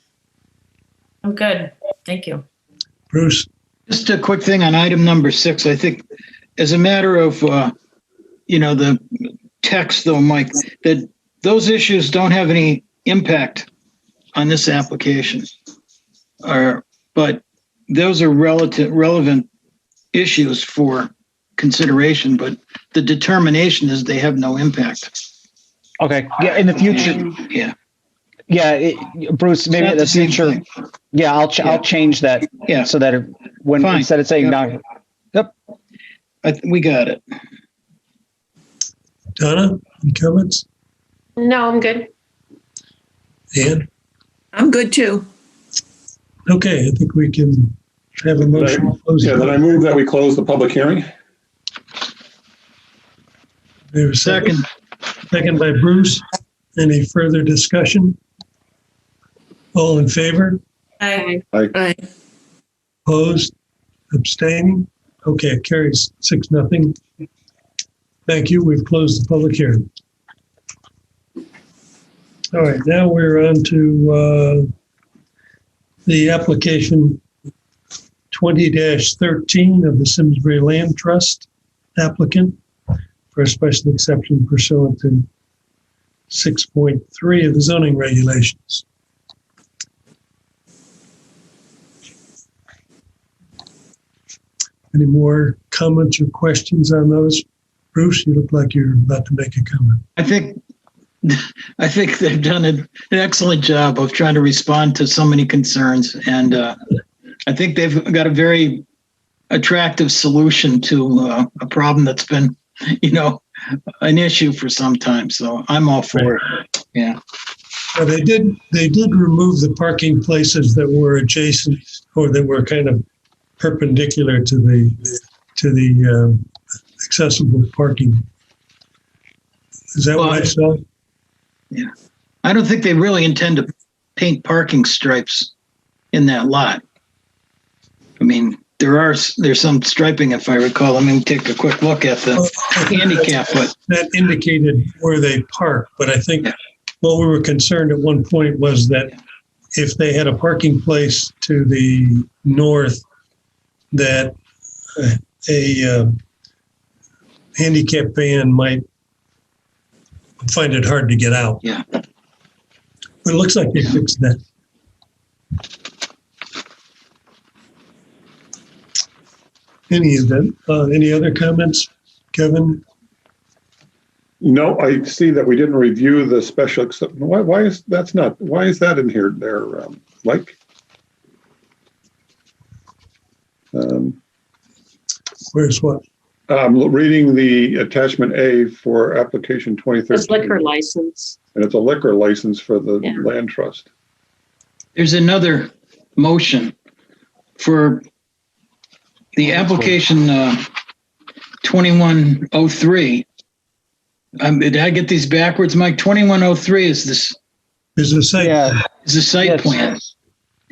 I'm good. Thank you. Bruce? Just a quick thing on item number 6. I think as a matter of, the text though, Mike, that those issues don't have any impact on this application. But those are relevant issues for consideration, but the determination is they have no impact. Okay. Yeah. In the future. Yeah. Yeah. Bruce, maybe in the future. Yeah. I'll change that. Yeah. So that instead of saying no. Yep. We got it. Donna, any comments? No, I'm good. Ann? I'm good too. Okay. I think we can have a motion to close. Then I move that we close the public hearing. There a second. Second by Bruce. Any further discussion? All in favor? Aye. Aye. Opposed? Abstaining? Okay, it carries 6-0. Thank you. We've closed the public hearing. All right, now we're on to the application 20-13 of the Simsbury Land Trust applicant for a special exception pursuant to 6.3 of the zoning regulations. Any more comments or questions on those? Bruce, you look like you're about to make a comment. I think they've done an excellent job of trying to respond to so many concerns, and I think they've got a very attractive solution to a problem that's been, an issue for some time. So I'm all for it. Yeah. Well, they did remove the parking places that were adjacent or that were kind of perpendicular to the accessible parking. Is that what I saw? Yeah. I don't think they really intend to paint parking stripes in that lot. I mean, there's some striping, if I recall. Let me take a quick look at the handicap. But that indicated where they park. But I think what we were concerned at one point was that if they had a parking place to the north, that a handicap van might find it hard to get out. Yeah. But it looks like they fixed that. Any other comments, Kevin? No, I see that we didn't review the special exception. Why is that in here there, Mike? Where's what? I'm reading the attachment A for application 2013. It's liquor license. And it's a liquor license for the land trust. there's another motion for the application 2103. Did I get these backwards, Mike? 2103 is this. Is the site. Yeah. Is the site plan.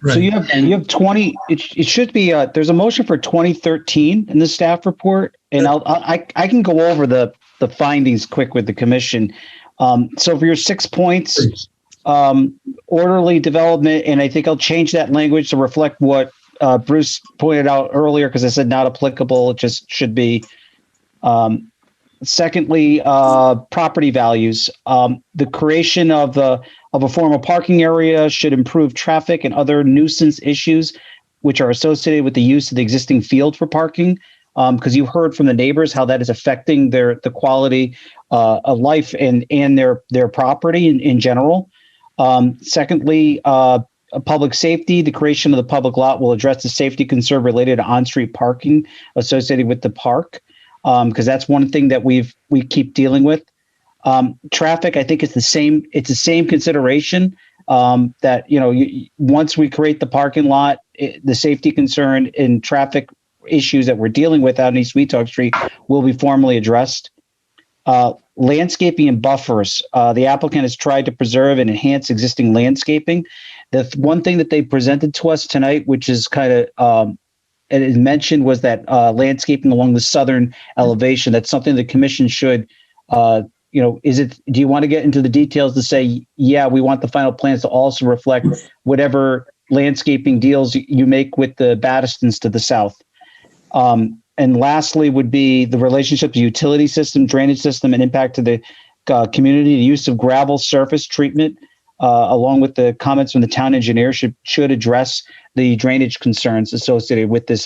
Right. So you have 20. It should be. There's a motion for 2013 in the staff report, and I can go over the findings quick with the commission. So for your 6 points, orderly development, and I think I'll change that language to reflect what Bruce pointed out earlier, because I said not applicable. It just should be. Secondly, property values. The creation of a formal parking area should improve traffic and other nuisance issues which are associated with the use of the existing field for parking. Because you've heard from the neighbors how that is affecting the quality of life and their property in general. Secondly, public safety. The creation of the public lot will address the safety concern related to on-street parking associated with the park. Because that's one thing that we keep dealing with. Traffic, I think it's the same. It's the same consideration that once we create the parking lot, the safety concern and traffic issues that we're dealing with out in East Weetock Street will be formally addressed. Landscaping and buffers. The applicant has tried to preserve and enhance existing landscaping. The one thing that they presented to us tonight, which is kind of and it mentioned, was that landscaping along the southern elevation. That's something the commission should, do you want to get into the details to say, yeah, we want the final plans to also reflect whatever landscaping deals you make with the Battistons to the south. And lastly would be the relationship to utility system, drainage system, and impact to the community. The use of gravel surface treatment, along with the comments from the town engineer, should address the drainage concerns associated with this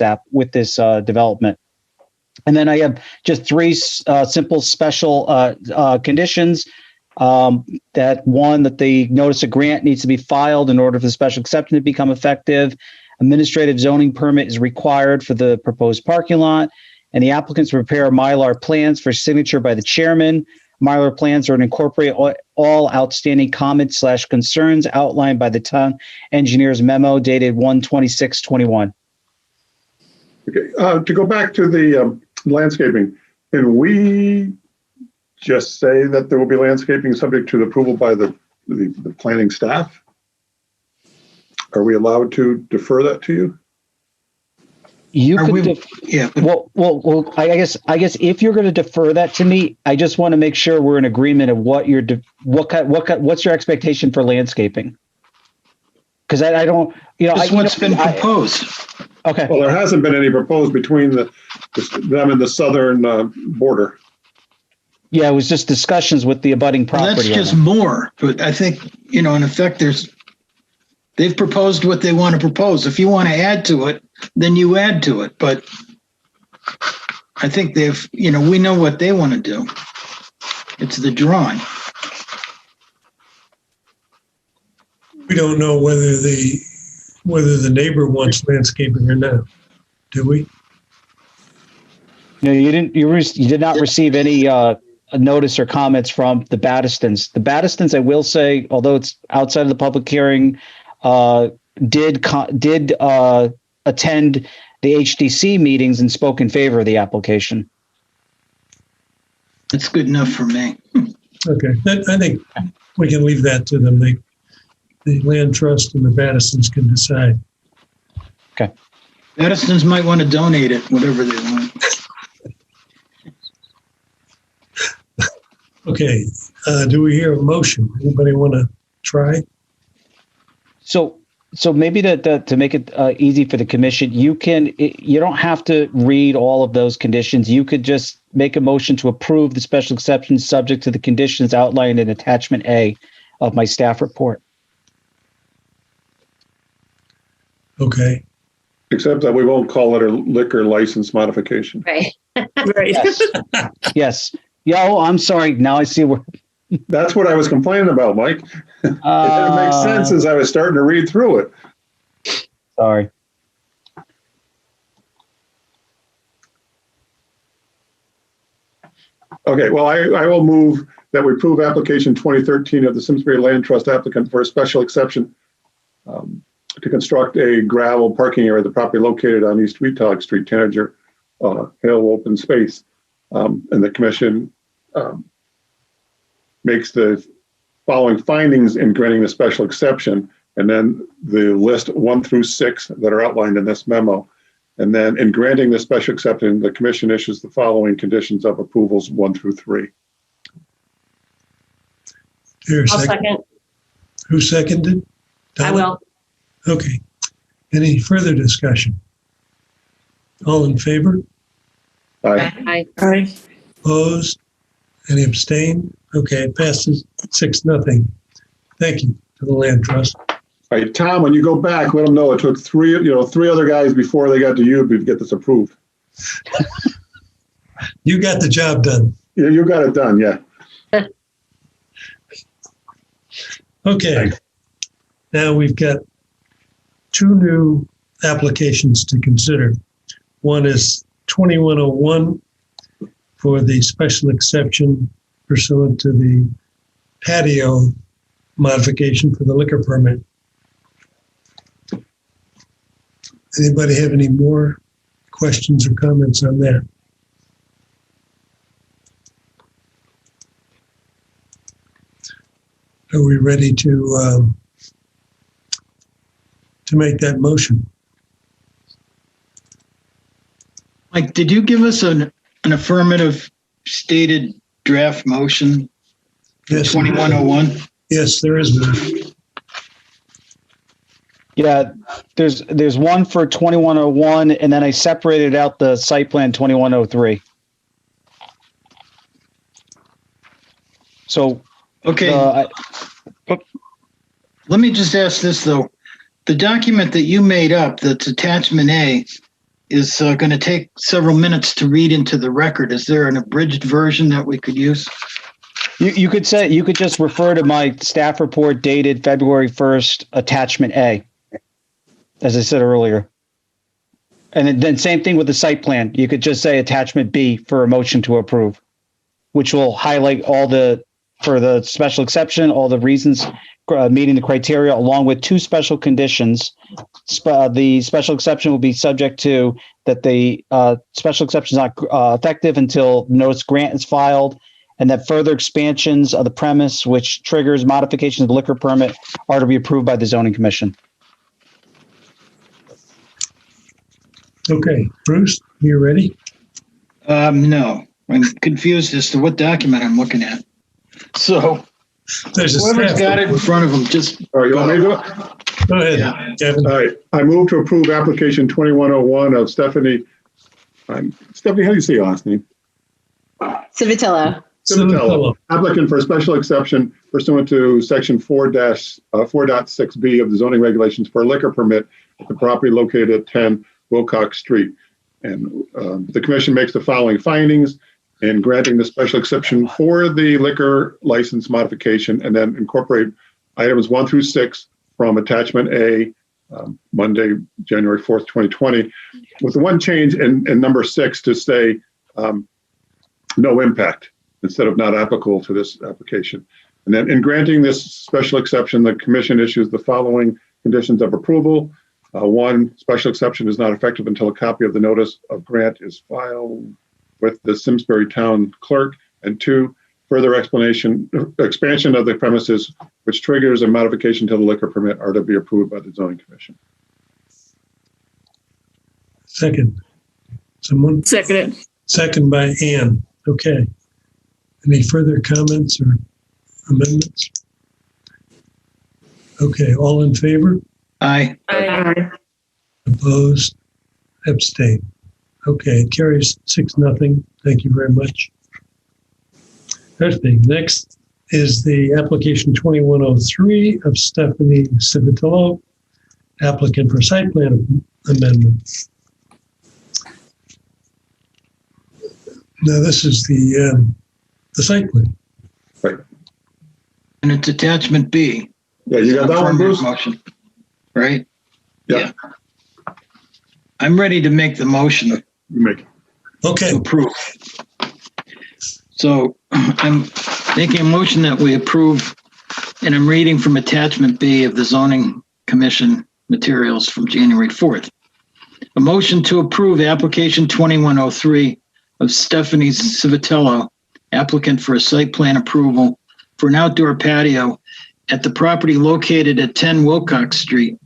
development. And then I have just three simple special conditions. That one, that the notice of grant needs to be filed in order for the special exception to become effective. Administrative zoning permit is required for the proposed parking lot, and the applicants prepare Mylar plans for signature by the chairman. Mylar plans are to incorporate all outstanding comments / concerns outlined by the town engineer's memo dated 1/26/21. Okay, to go back to the landscaping, can we just say that there will be landscaping subject to the approval by the planning staff? Are we allowed to defer that to you? You could, yeah. Well. I guess if you're going to defer that to me, I just want to make sure we're in agreement of what's your expectation for landscaping? Because I don't, Just what's been proposed. Okay. Well, there hasn't been any proposed between them and the southern border. Yeah, it was just discussions with the abutting Well, property. that's just owner. more, but I think, in effect, they've proposed what they want to propose. If you want to add to it, then you add to it. But I think we know what they want to do. It's the drawing. We don't know whether the neighbor wants landscaping or not, do we? No, you didn't. You did not receive any notice or comments from the Battistons. The Battistons, I will say, although it's outside of the public hearing, did attend the HDC meetings and spoke in favor of the application. That's good enough for me. Okay, I think we can leave that to them. The land trust and the Battistons can decide. Okay. Battistons might want to donate it, whatever they want. Okay, do we hear a motion? Anybody want to try? So maybe to make it easy for the commission, you don't have to read all of those conditions. You could just make a motion to approve the special exceptions subject to the conditions outlined in attachment A of my staff report. Okay. Except that we won't call it a liquor license modification. Right. Right. Yes. Yes. Yeah. Oh, I'm sorry. Now I see where. That's what I was complaining about, Mike. It didn't make sense as I was starting to read through it. Sorry. Okay, well, I will move that we approve application 2013 of the Simsbury Land Trust applicant for a special exception to construct a gravel parking area of the property located on East Weetog Street, Tanager Hill open space. And the commission makes the following findings in granting the special exception, and then the list 1 through 6 that are outlined in this memo. And then in granting the special exception, the commission issues the following conditions of approvals 1 through 3. Here, I'll second. Who seconded? I will. Okay. Any further discussion? All in favor? Aye. Aye. Opposed? Any abstain? Okay, it passes 6-0. Thank you to the Land Trust. All right, Tom, when you go back, let them know it took three other guys before they got to you to get this approved. You got the job done. Yeah, you got it done, yeah. Okay. Now we've got 2 new applications to consider. One is 2101 for the special exception pursuant to the patio modification for the liquor permit. Anybody have any more questions or comments on that? Are we ready to make that motion? Mike, did you give us an affirmative stated draft motion for Yes. 2101? Yes, there is one. Yeah, there's one for 2101, and then I separated out the site plan 2103. So, Okay. Let me just ask this, though. The document that you made up, that's attachment A, is going to take several minutes to read into the record. Is there an abridged version that we could use? you could just refer to my staff report dated February 1st, attachment A, as I said earlier. And then same thing with the site plan. You could just say attachment B for a motion to approve, which will highlight for the special exception, all the reasons meeting the criteria, along with 2 special conditions. The special exception will be subject to that the special exception is not effective until notice grant is filed, and that further expansions of the premise, which triggers modifications of the liquor permit, are to be approved by the zoning commission. Okay, Bruce, you ready? No, I'm confused as to what document I'm looking at. So There's a whoever's staff got it in front of them, just All right, you want me to do it? Go ahead, Kevin. All right, I move to approve application 2101 of Stephanie. Stephanie, how do you say your last name? Civitello. Civitello, applicant for a special exception pursuant to section 4.6B of the zoning regulations for a liquor permit at the property located at 10 Wilcox Street. And the commission makes the following findings in granting the special exception for the liquor license modification, and then incorporate items 1 through 6 from attachment A, Monday, January 4th, 2020, with the one change in number 6 to say no impact instead of not applicable to this application. And then in granting this special exception, the commission issues the following conditions of approval. 1, special exception is not effective until a copy of the notice of grant is filed with the Simsbury town clerk. And 2, further expansion of the premises, which triggers a modification to the liquor permit, are to be approved by the zoning commission. Second. Someone? Second. Second by Ann. Okay. Any further comments or amendments? Okay, all in favor? Aye. Aye. Opposed? Abstain. Okay, it carries 6-0. Thank you very much. Next is the application 2103 of Stephanie Civitello, applicant for site plan amendment. Now this is the site plan. Right. And it's attachment B. Yeah, you got that one, Bruce? Motion, right? Yeah. I'm ready to make the motion You make it. Okay, to approve. So I'm making a motion that we approve, and I'm reading from attachment B of the zoning commission materials from January 4th. A motion to approve application 2103 of Stephanie Civitello, applicant for a site plan approval for an outdoor patio at the property located at 10 Wilcox Street,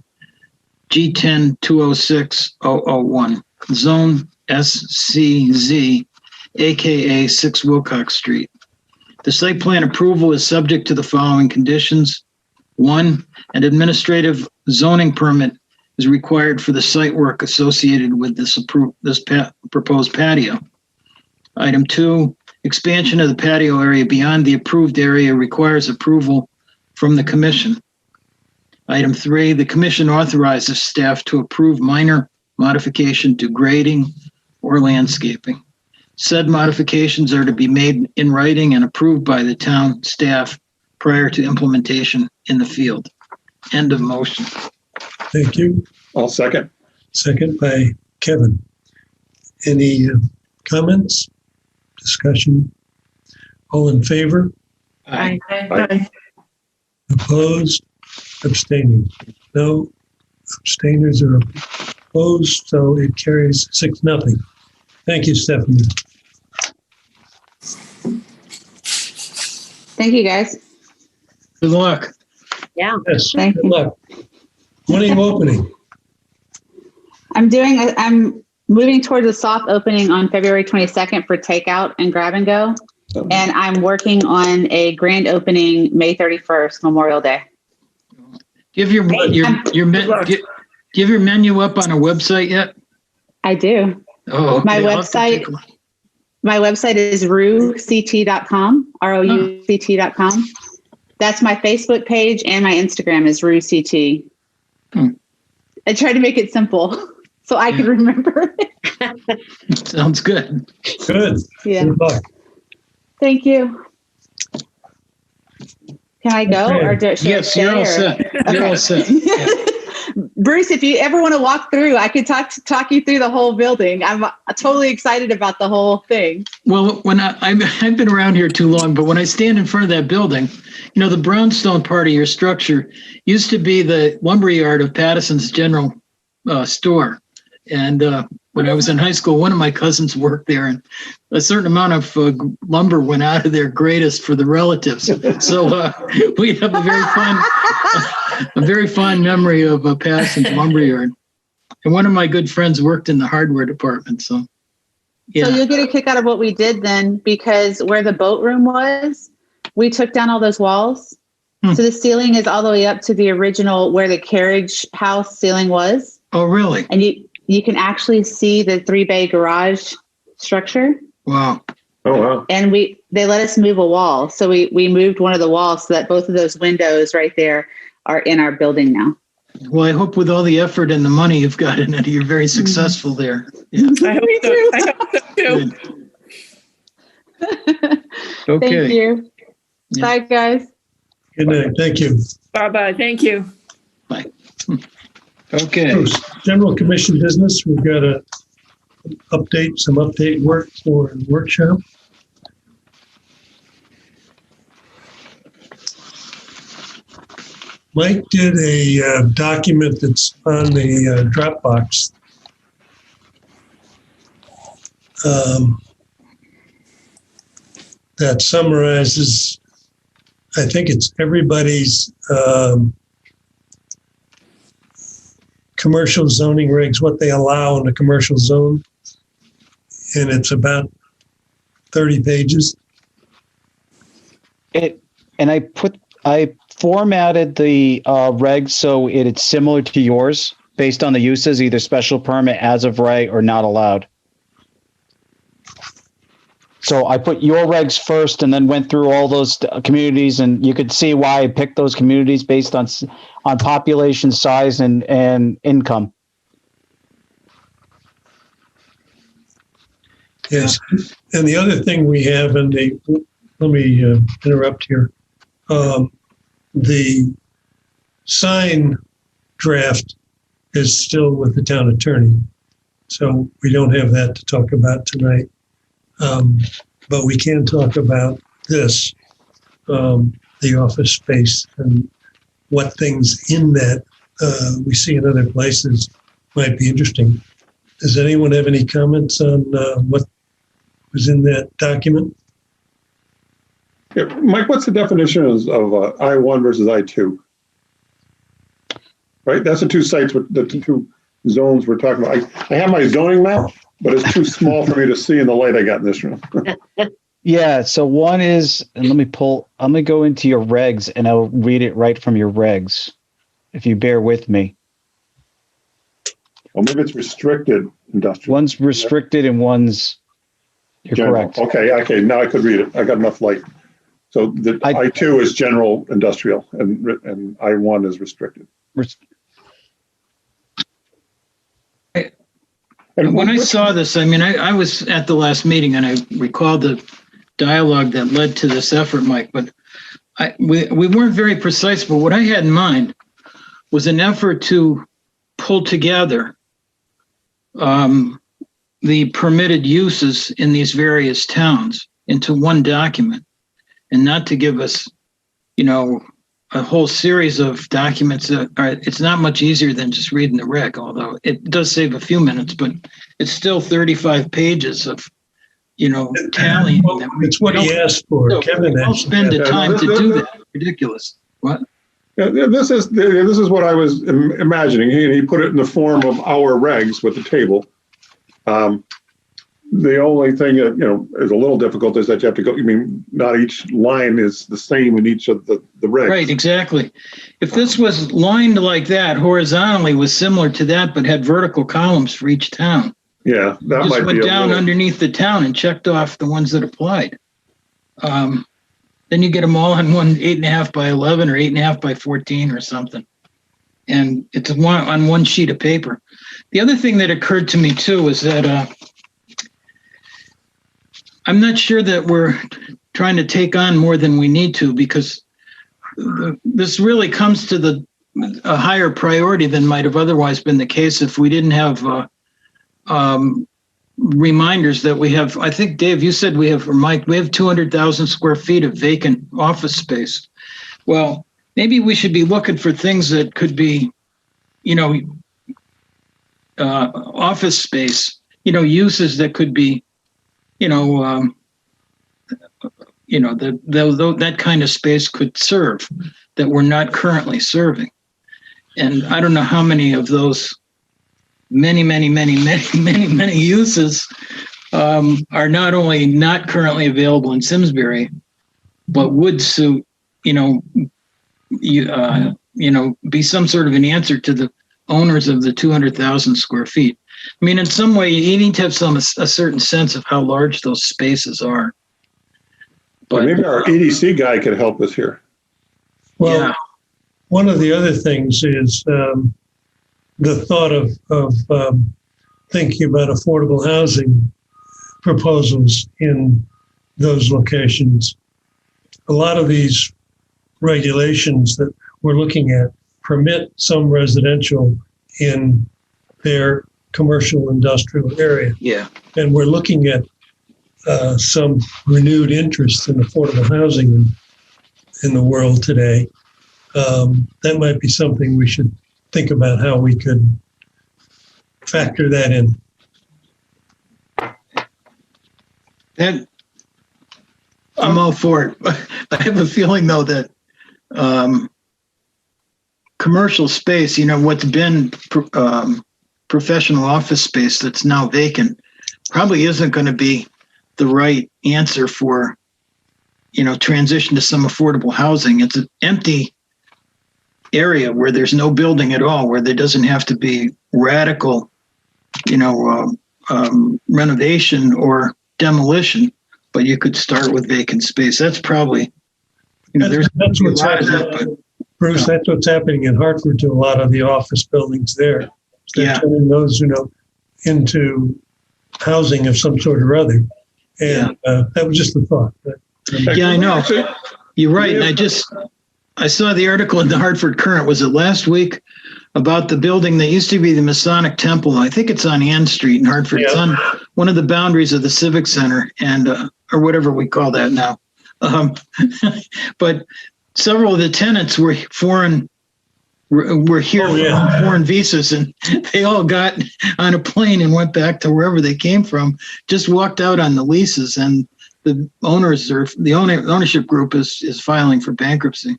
G10 206001, zone SCZ, aka 6 Wilcox Street. The site plan approval is subject to the following conditions. 1, an administrative zoning permit is required for the site work associated with this proposed patio. Item 2, expansion of the patio area beyond the approved area requires approval from the commission. Item 3, the commission authorizes staff to approve minor modification to grading or landscaping. Said modifications are to be made in writing and approved by the town staff prior to implementation in the field. End of motion. thank you. I'll second. Second by Kevin. Any comments? Discussion? All in favor? Aye. Aye. Opposed? Abstaining? No abstainers are opposed, so it carries 6-0. Thank you, Stephanie. Thank you, guys. Good luck. Yeah. Yes, Thank good you. luck. When are you opening? I'm moving towards a soft opening on February 22nd for takeout and grab and go. And I'm working on a grand opening May 31st, Memorial Day. Give your menu up on a website yet? I do. Oh, okay. My I'll have to take a look. My website is rouct.com, ROUCT.com. That's my Facebook page, and my Instagram is rouct. I tried to make it simple so I could remember. Sounds good. Good. Yeah. Good luck. Thank you. Can I go, Okay. or should Yes, I you're all stay, or- set. You're all set. Yeah. Bruce, if you ever want to walk through, I could talk you through the whole building. I'm totally excited about the whole thing. Well, when I've been around here too long, but when I stand in front of that building, you know, the brownstone part of your structure used to be the lumberyard of Patterson's General Store. And when I was in high school, one of my cousins worked there, and a certain amount of lumber went out of there greatest for the relatives. So we have a very fond memory of Patterson's lumberyard. And one of my good friends worked in the hardware department. So, yeah. So you'll get a kick out of what we did then, because where the boat room was, we took down all those walls So the ceiling is all the way up to the original where the carriage house ceiling was. Oh, really? And you can actually see the 3-bay garage structure. Wow. Oh, wow. And they let us move a wall. So we moved one of the walls so that both of those windows right there are in our building now. Well, I hope with all the effort and the money you've got in it, you're very successful there. Yeah. I hope so. I hope so too. Good. Okay. Thank you. Yeah. Bye, guys. Good night. Thank you. Bye-bye. Thank you. Bye. Okay. Bruce, General Commission business, we've got some update work for the workshop. Mike did a document that's on the Dropbox. That summarizes, I think it's everybody's commercial zoning regs, what they allow in the commercial zone. And it's about 30 pages. I formatted the regs so it's similar to yours based on the uses, either special permit, as of right, or not allowed. So I put your regs first and then went through all those communities, and you could see why I picked those communities based on population size and income. Yes. And the other thing we have let me interrupt here. The sign draft is still with the town attorney. So we don't have that to talk about tonight. But we can talk about this, the office space and what things in that we see in other places might be interesting. Does anyone have any comments on what was in that document? Yeah, Mike, what's the definition of I-1 versus I-2? Right, that's the two sites, the two zones we're talking about. I have my zoning map, but it's too small for me to see in the light I got in this room. Yeah, so one is, and I'm going to go into your regs and I'll read it right from your regs, if you bear with me. Well, maybe it's restricted industrial. One's restricted and one's, you're general. correct. Okay, now I could read it. I got enough light. So the I-2 is general industrial and I-1 is restricted. And when I saw this, I mean, I was at the last meeting and I recalled the dialogue that led to this effort, Mike, but we weren't very precise, but what I had in mind was an effort to pull together the permitted uses in these various towns into one document and not to give us, a whole series of documents that it's not much easier than just reading the reg, although it does save a few minutes, but it's still 35 pages of, tallying. It's what he asked for. So Kevin we don't spend the time to do that. Ridiculous. What? Yeah, this is what I was imagining. He put it in the form of our regs with the table. The only thing that, is a little difficult is that you have to go, not each line is the same in each of the regs. Right, exactly. If this was lined like that horizontally was similar to that, but had vertical columns for each town. Yeah, that might be went down underneath the town and checked off the ones that applied. Then you get them all on one 8.5 by 11 or 8.5 by 14 or something. And it's on one sheet of paper. The other thing that occurred to me too is that I'm not sure that we're trying to take on more than we need to, because this really comes to a higher priority than might have otherwise been the case if we didn't have reminders that we have. I think, Dave, you said we have 200,000 square feet of vacant office space. Well, maybe we should be looking for things that could be, office space, uses that could be, that kind of space could serve that we're not currently serving. And I don't know how many of those many uses are not only not currently available in Simsbury, but would suit, be some sort of an answer to the owners of the 200,000 square feet. I mean, in some way, you need to have a certain sense of how large those spaces are. But maybe our EDC guy could help us here. Well, yeah. one of the other things is the thought of thinking about affordable housing proposals in those locations. A lot of these regulations that we're looking at permit some residential in their commercial industrial area. Yeah. And we're looking at some renewed interest in affordable housing in the world today. That might be something we should think about how we could factor that in. And I'm all for it. I have a feeling, though, that commercial space, what's been professional office space that's now vacant, probably isn't going to be the right answer for, transition to some affordable housing. It's an empty area where there's no building at all, where there doesn't have to be radical, renovation or demolition, but you could start with vacant space. That's probably, that's what's happening, Bruce. That's what's happening in Hartford to a lot of the office buildings there. They're turning those, into housing of some sort or other. And that was just a thought. Yeah, I know. You're right. And I saw the article in the Hartford Current, was it last week, about the building that used to be the Masonic Temple. I think it's on Ann Street in Hartford. Yeah. It's on one of the boundaries of the Civic Center and or whatever we call that now. But several of the tenants were here on foreign visas, and they all got on a plane and went back to wherever they came from, just walked out on the leases, and the ownership group is filing for bankruptcy.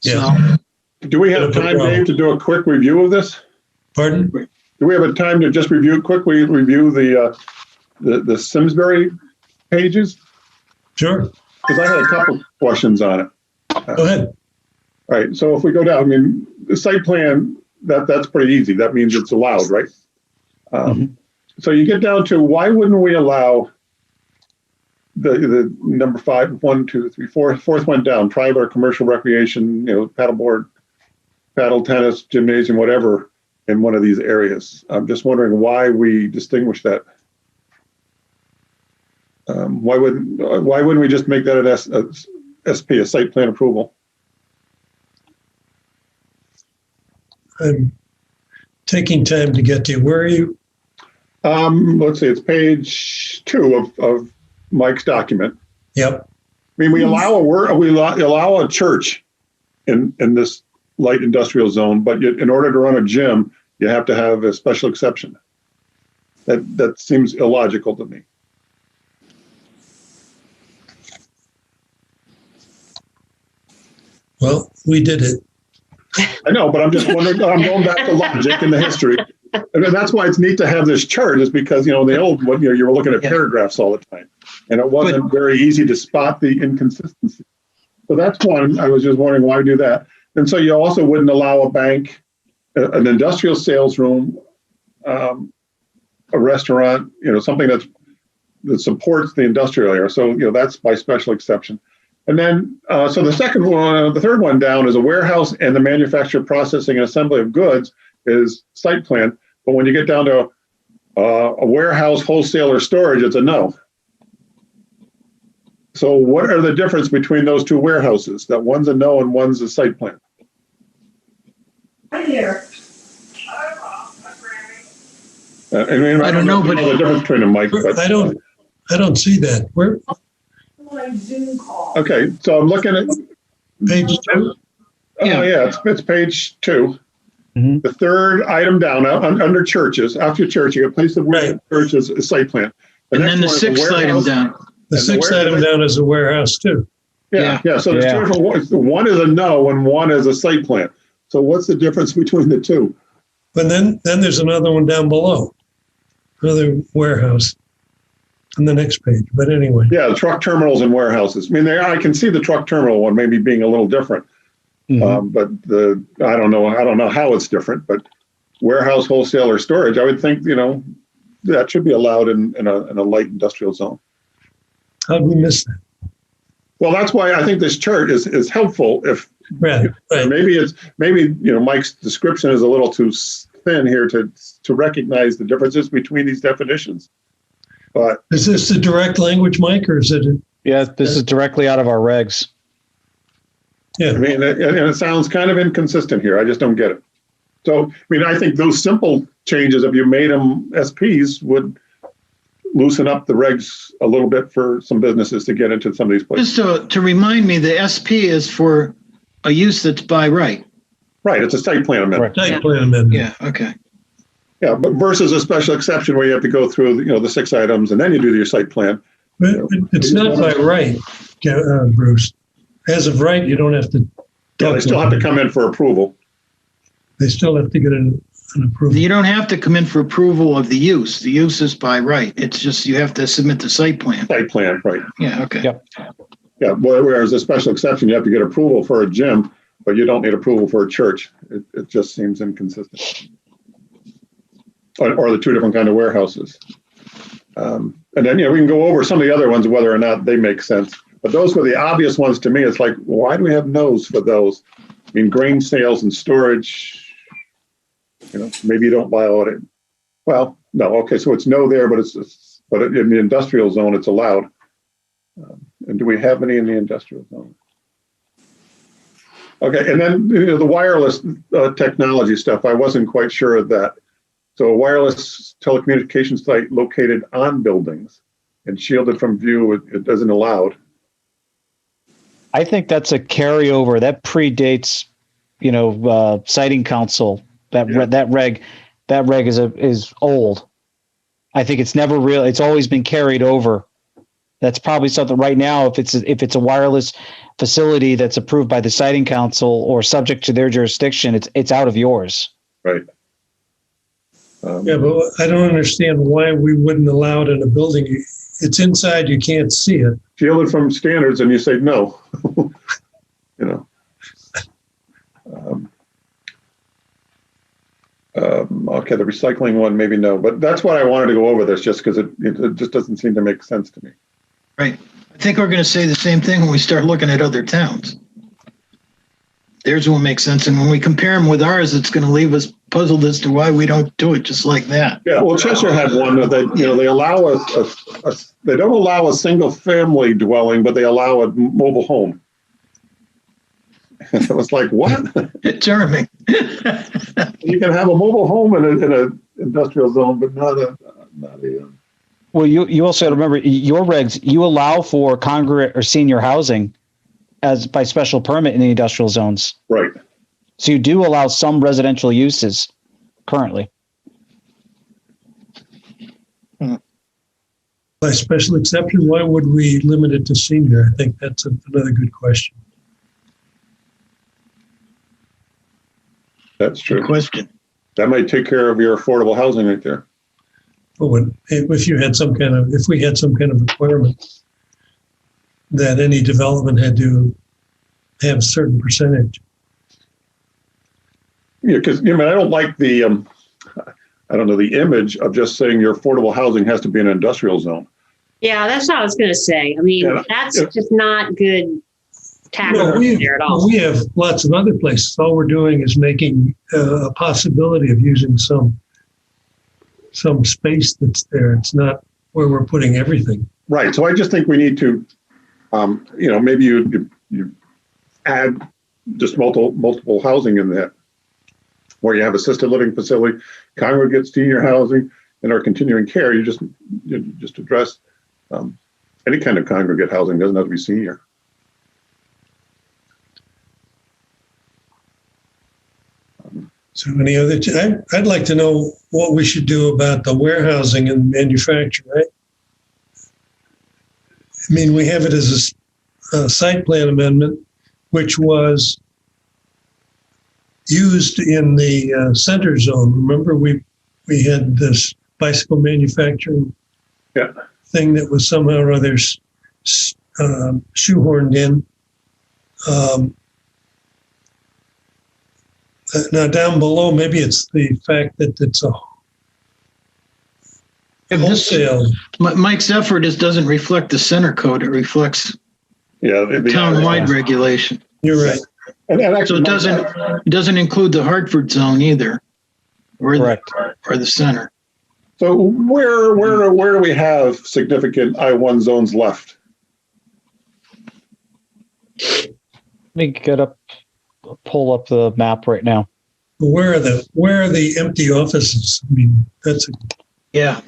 Yeah. So, do we have time, Dave, to do a quick review of this? Pardon? Do we have a time to just quickly review the Simsbury pages? Sure. Because I had a couple questions on it. Go ahead. All right. So if we go down, the site plan, that's pretty easy. That means it's allowed, right? So you get down to, why wouldn't we allow the number 5, 1, 2, 3, 4, fourth one down, private or commercial recreation, paddleboard, paddle tennis, gymnasium, whatever, in one of these areas? I'm just wondering why we distinguish that. Why wouldn't we just make that an SP, a site plan approval? I'm taking time to get to. Where are you? Let's see, it's page 2 of Mike's document. Yep. We allow a church in this light industrial zone, but in order to run a gym, you have to have a special exception. That seems illogical to me. Well, we did it. I know, but I'm just wondering, I'm going back to logic and the history. And that's why it's neat to have this chart, is because, in the old one, you were looking at paragraphs all the time, and it wasn't very easy to spot the inconsistency. So that's one. I was just wondering why do that. And so you also wouldn't allow a bank, an industrial sales room, a restaurant, something that supports the industrial area. So, that's by special exception. And then, so the third one down is a warehouse and the manufacture, processing, and assembly of goods is site plan. But when you get down to a warehouse, wholesaler, storage, it's a no. So what are the difference between those two warehouses? That one's a no and one's a site plan. Right here. I don't know, but the difference between them, Mike. But, I don't see that. Where? Okay, so I'm looking at Page 2. Yeah, it's page 2. Mm-hmm. The third item down under churches. After church, you got place of worship, churches, a site plan. And then the sixth item down. The sixth item down is a warehouse too. Yeah. So there's two different ones. One is a no and one is a site plan. So what's the difference between the two? But then there's another one down below, another warehouse on the next page. But anyway. Yeah, the truck terminals and warehouses. I mean, I can see the truck terminal one maybe being a little different. But I don't know how it's different, but warehouse, wholesale, or storage, I would think, that should be allowed in a light industrial zone. How'd we miss that? Well, that's why I think this chart is helpful. If Right. maybe Mike's description is a little too thin here to recognize the differences between these definitions. But is this the direct language, Mike, or is it? Yeah, this is directly out of our regs. Yeah. I mean, it sounds kind of inconsistent here. I just don't get it. So, I think those simple changes, if you made them SPs, would loosen up the regs a little bit for some businesses to get into some of these places. Just to remind me, the SP is for a use that's by right. Right, it's a site plan amendment. Site plan amendment. Yeah, okay. Yeah, but versus a special exception where you have to go through, the 6 items and then you do your site plan. But it's not by right, Bruce. As of right, you don't have to. Yeah, they still have to come in for approval. They still have to get an approval. You don't have to come in for approval of the use. The use is by right. It's just you have to submit the site plan. Site plan, right. Yeah, okay. Yep. Yeah, whereas a special exception, you have to get approval for a gym, but you don't need approval for a church. It just seems inconsistent. Or the 2 different kind of warehouses. And then, we can go over some of the other ones, whether or not they make sense. But those were the obvious ones to me. It's like, why do we have no's for those? Grain sales and storage, maybe you don't allow it. Well, no, okay, so it's no there, but but in the industrial zone, it's allowed. And do we have any in the industrial zone? Okay, and then the wireless technology stuff, I wasn't quite sure of that. So a wireless telecommunications site located on buildings and shielded from view, it isn't allowed. I think that's a carryover that predates, siting council. That reg is old. I think it's never real. It's always been carried over. That's probably something right now. If it's a wireless facility that's approved by the siting council or subject to their jurisdiction, it's out of yours. Right. Yeah, but I don't understand why we wouldn't allow it in a building. It's inside, you can't see it. Shielded from standards, and you say no. Okay, the recycling one, maybe no, but that's why I wanted to go over this, just because it just doesn't seem to make sense to me. Right. I think we're going to say the same thing when we start looking at other towns. Theirs will make sense, and when we compare them with ours, it's going to leave us puzzled as to why we don't do it just like that. Yeah, well, Cheshire had one that they allow they don't allow a single family dwelling, but they allow a mobile home. And it was like, what? Charming. You can have a mobile home in an industrial zone, but not a. Well, you also have to remember your regs. You allow for congregate or senior housing as by special permit in the industrial zones. Right. So you do allow some residential uses currently. By special exception, why would we limit it to senior? I think that's another good question. That's true. Good question. That might take care of your affordable housing right there. But if we had some kind of requirement that any development had to have a certain percentage. Yeah, because I don't like the image of just saying your affordable housing has to be in an industrial zone. Yeah, that's what I was going to say. I mean, that's just not good tackling there at all. We have lots of other places. All we're doing is making a possibility of using some space that's there. It's not where we're putting everything. Right. So I just think we need to, maybe you add just multiple housing in that, where you have assisted living facility, congregate senior housing, and our continuing care. You just address any kind of congregate housing. Doesn't have to be senior. So any other? I'd like to know what we should do about the warehousing and manufacturing. Right? I mean, we have it as a site plan amendment, which was used in the center zone. Remember, we had this bicycle manufacturing thing that was somehow or other shoehorned in. Now down below, maybe it's the fact that it's a wholesale. Mike's effort doesn't reflect the center code. It reflects the town-wide regulation. You're right. And actually, So it doesn't include the Hartford zone either, or the center. So where do we have significant I-1 zones left? Let me pull up the map right now. Where are the empty offices? I mean, Yeah.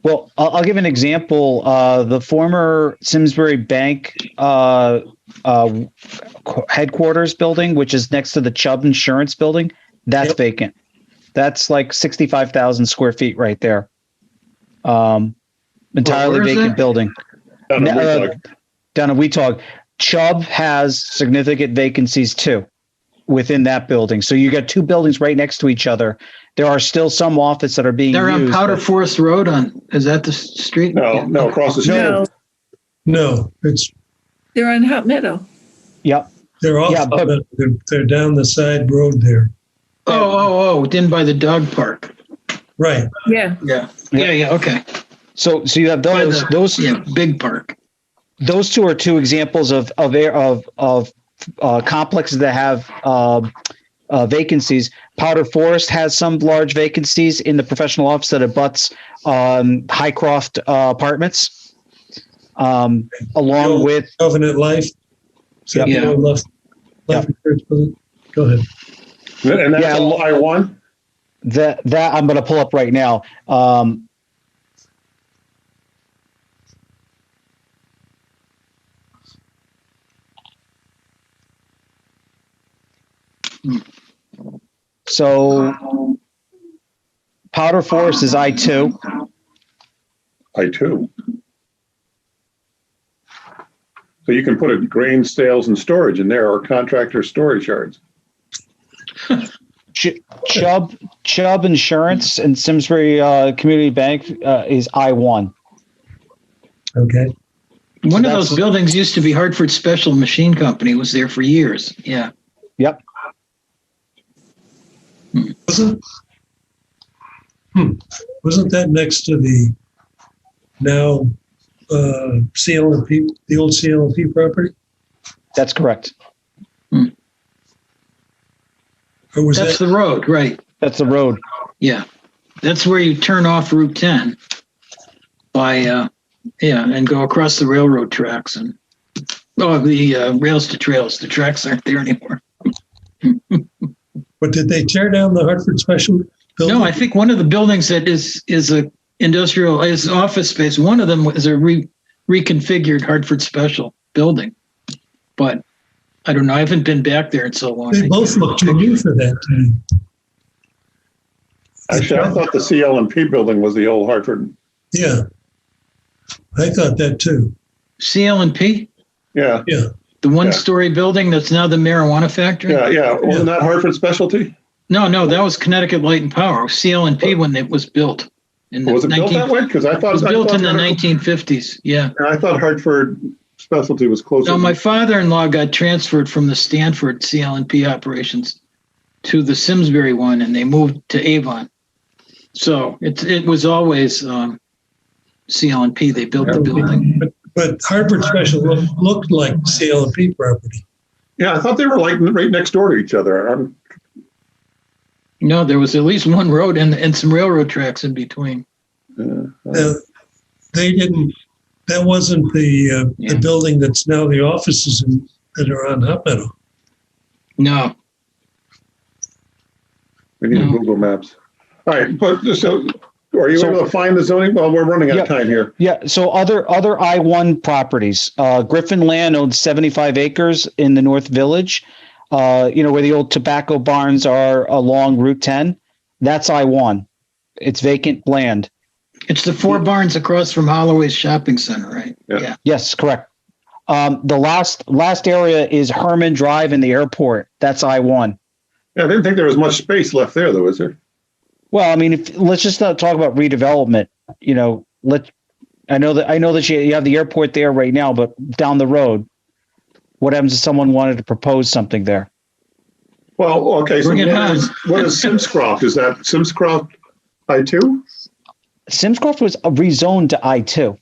Well, I'll give an example. The former Simsbury Bank headquarters building, which is next to the Chubb Insurance building, that's vacant. That's like 65,000 square feet right there. Entirely vacant building. Down in Weetag. Chubb has significant vacancies too within that building. So you got two buildings right next to each other. There are still some offices that are being They're used. on Powder Forest Road is that the street? No, across the street. No, They're on Hot Meadow. Yep. They're off. They're down the side road there. Oh, in by the dog park. Right. Yeah. Okay. So you have those big park. Those two are two examples of complexes that have vacancies. Powder Forest has some large vacancies in the professional office that abuts Highcroft Apartments, along with Covenant Life. Life Insurance building. Go ahead. And that's all I-1? That I'm going to pull up right now. So Powder Forest is I-2. I-2. So you can put a grain sales and storage in there, or contractor storage yards. Chubb Insurance and Simsbury Community Bank is I-1. Okay. One of those buildings used to be Hartford Special Machine Company. It was there for years. Yeah. Yep. Wasn't that next to the now CLP, the old CLP property? That's correct. Or was That's the road, right? That's the road. Yeah. That's where you turn off Route 10 and go across the railroad tracks and the rails to trails. The tracks aren't there anymore. But did they tear down the Hartford Special building? No, I think one of the buildings that is a industrial is office space. One of them is a reconfigured Hartford Special building, but I don't know. I haven't been back there in so long. They both look too new for that to me. Actually, I thought the CL&P building was the old Hartford. Yeah, I thought that too. CL&P? Yeah. The one-story building that's now the marijuana factory? Yeah. Wasn't that Hartford Specialty? No, that was Connecticut Light and Power. CL&P when it was built. Was it built that way? Because I thought it was built in the 1950s. Yeah. I thought Hartford Specialty was closer. No, my father-in-law got transferred from the Stanford CL&P operations to the Simsbury one, and they moved to Avon. So it was always CL&P. They built the building. But Hartford Special looked like CL&P property. Yeah, I thought they were like right next door to each other. No, there was at least one road and some railroad tracks in between. They didn't. That wasn't the building that's now the offices that are on Hot Meadow. No. We need Google Maps. All right, but so are you able to find the zoning? Well, we're running out of time here. Yeah. So other I-1 properties. Griffin Land owns 75 acres in the North Village. Where the old tobacco barns are along Route 10. That's I-1. It's vacant land. It's the four barns across from Holloway's Shopping Center, right? Yeah. Yes, correct. The last area is Herman Drive in the airport. That's I-1. Yeah, I didn't think there was much space left there, though, is there? Well, I mean, let's just not talk about redevelopment. I know that you have the airport there right now, but down the road, what happens if someone wanted to propose something there? Well, okay, so Bring it on. what is Simscroft? Is that Simscroft I-2? Simscroft was rezoned to I-2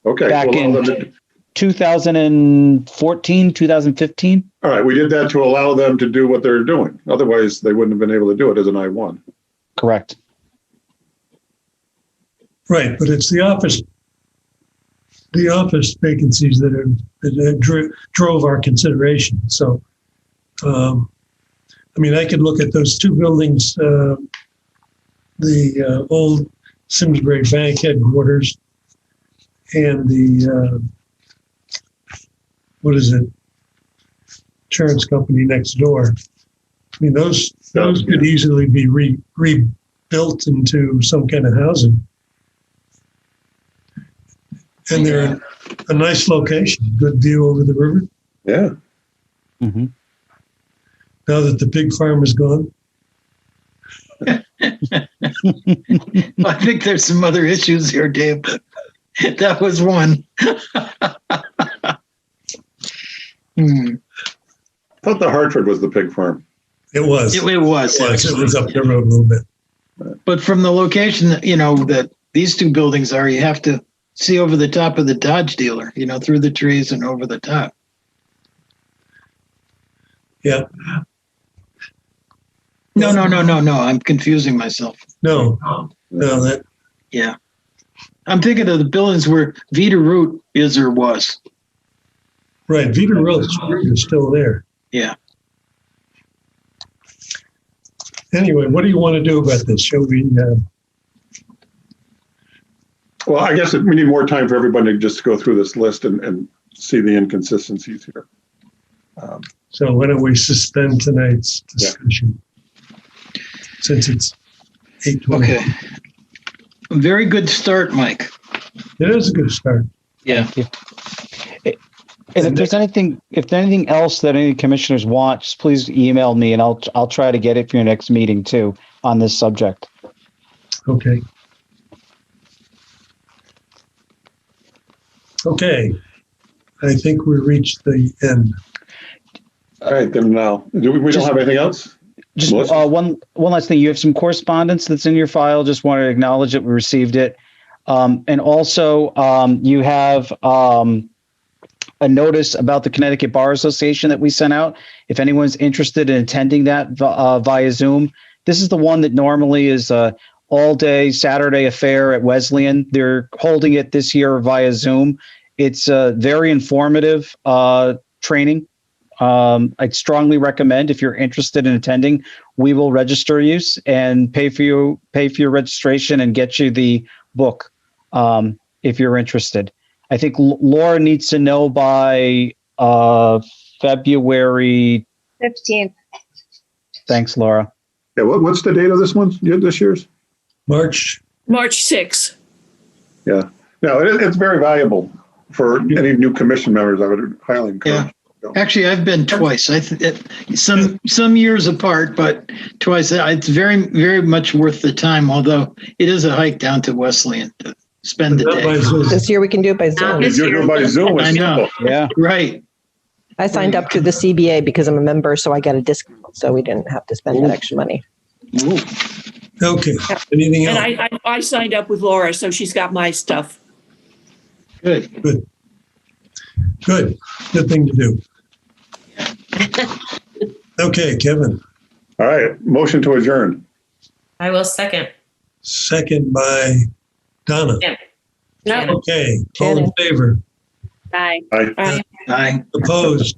Okay. back well, in 2014, 2015. all right, we did that to allow them to do what they're doing. Otherwise, they wouldn't have been able to do it as an I-1. Correct. Right, but it's the office vacancies that drove our consideration. So, I mean, I could look at those two buildings, the old Simsbury Bank headquarters and the, insurance company next door. I mean, those could easily be rebuilt into some kind of housing. And they're in a nice location, good view over the river. Yeah. Mm-hmm. Now that the pig farm is gone. I think there's some other issues here, Dave, but that was one. I thought the Hartford was the pig farm. It was. It was. It was up the road a little bit. But from the location, that these two buildings are, you have to see over the top of the Dodge dealer, through the trees and over the top. Yeah. No. I'm confusing myself. No, that. Yeah. I'm thinking of the buildings where Vita Root is or was. Right. Vita Root is still there. Yeah. Anyway, what do you want to do about this? Shall we? Well, I guess we need more time for everybody to just go through this list and see the inconsistencies here. So why don't we suspend tonight's discussion since it's 8:20? Okay. Very good start, Mike. It is a good start. Yeah. And if there's anything else that any commissioners want, just please email me and I'll try to get it for your next meeting too on this subject. Okay. Okay. I think we reached the end. All right, then now, we don't have anything else? Just one last thing. You have some correspondence that's in your file. Just wanted to acknowledge that we received it. And also you have a notice about the Connecticut Bar Association that we sent out. If anyone's interested in attending that via Zoom, this is the one that normally is a all-day Saturday affair at Wesleyan. They're holding it this year via Zoom. It's a very informative training. I'd strongly recommend if you're interested in attending, we will register you and pay for your registration and get you the book if you're interested. I think Laura needs to know by February 15th. Thanks, Laura. Yeah, what's the date of this one? This year's? March 6th. Yeah. No, it's very valuable for any new commission members. I would highly encourage. Yeah. Actually, I've been twice. Some years apart, but twice. It's very, very much worth the time. Although it is a hike down to Wesleyan to spend the day. This year we can do it by Zoom. If you're doing by Zoom, I know. Yeah. Right. I signed up to the CBA because I'm a member, so I got a discount. So we didn't have to spend that extra money. Ooh. Okay. Anything else? And I signed up with Laura, so she's got my stuff. Good. Good thing to do. Okay, Kevin. All right. Motion to adjourn. I will second. Second by Donna. Yeah. No. Okay. All in favor? Bye. Aye. Bye. Opposed?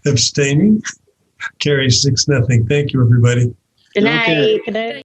Abstaining? Carries 6-0. Thank you, everybody. Good night. Okay. Good night.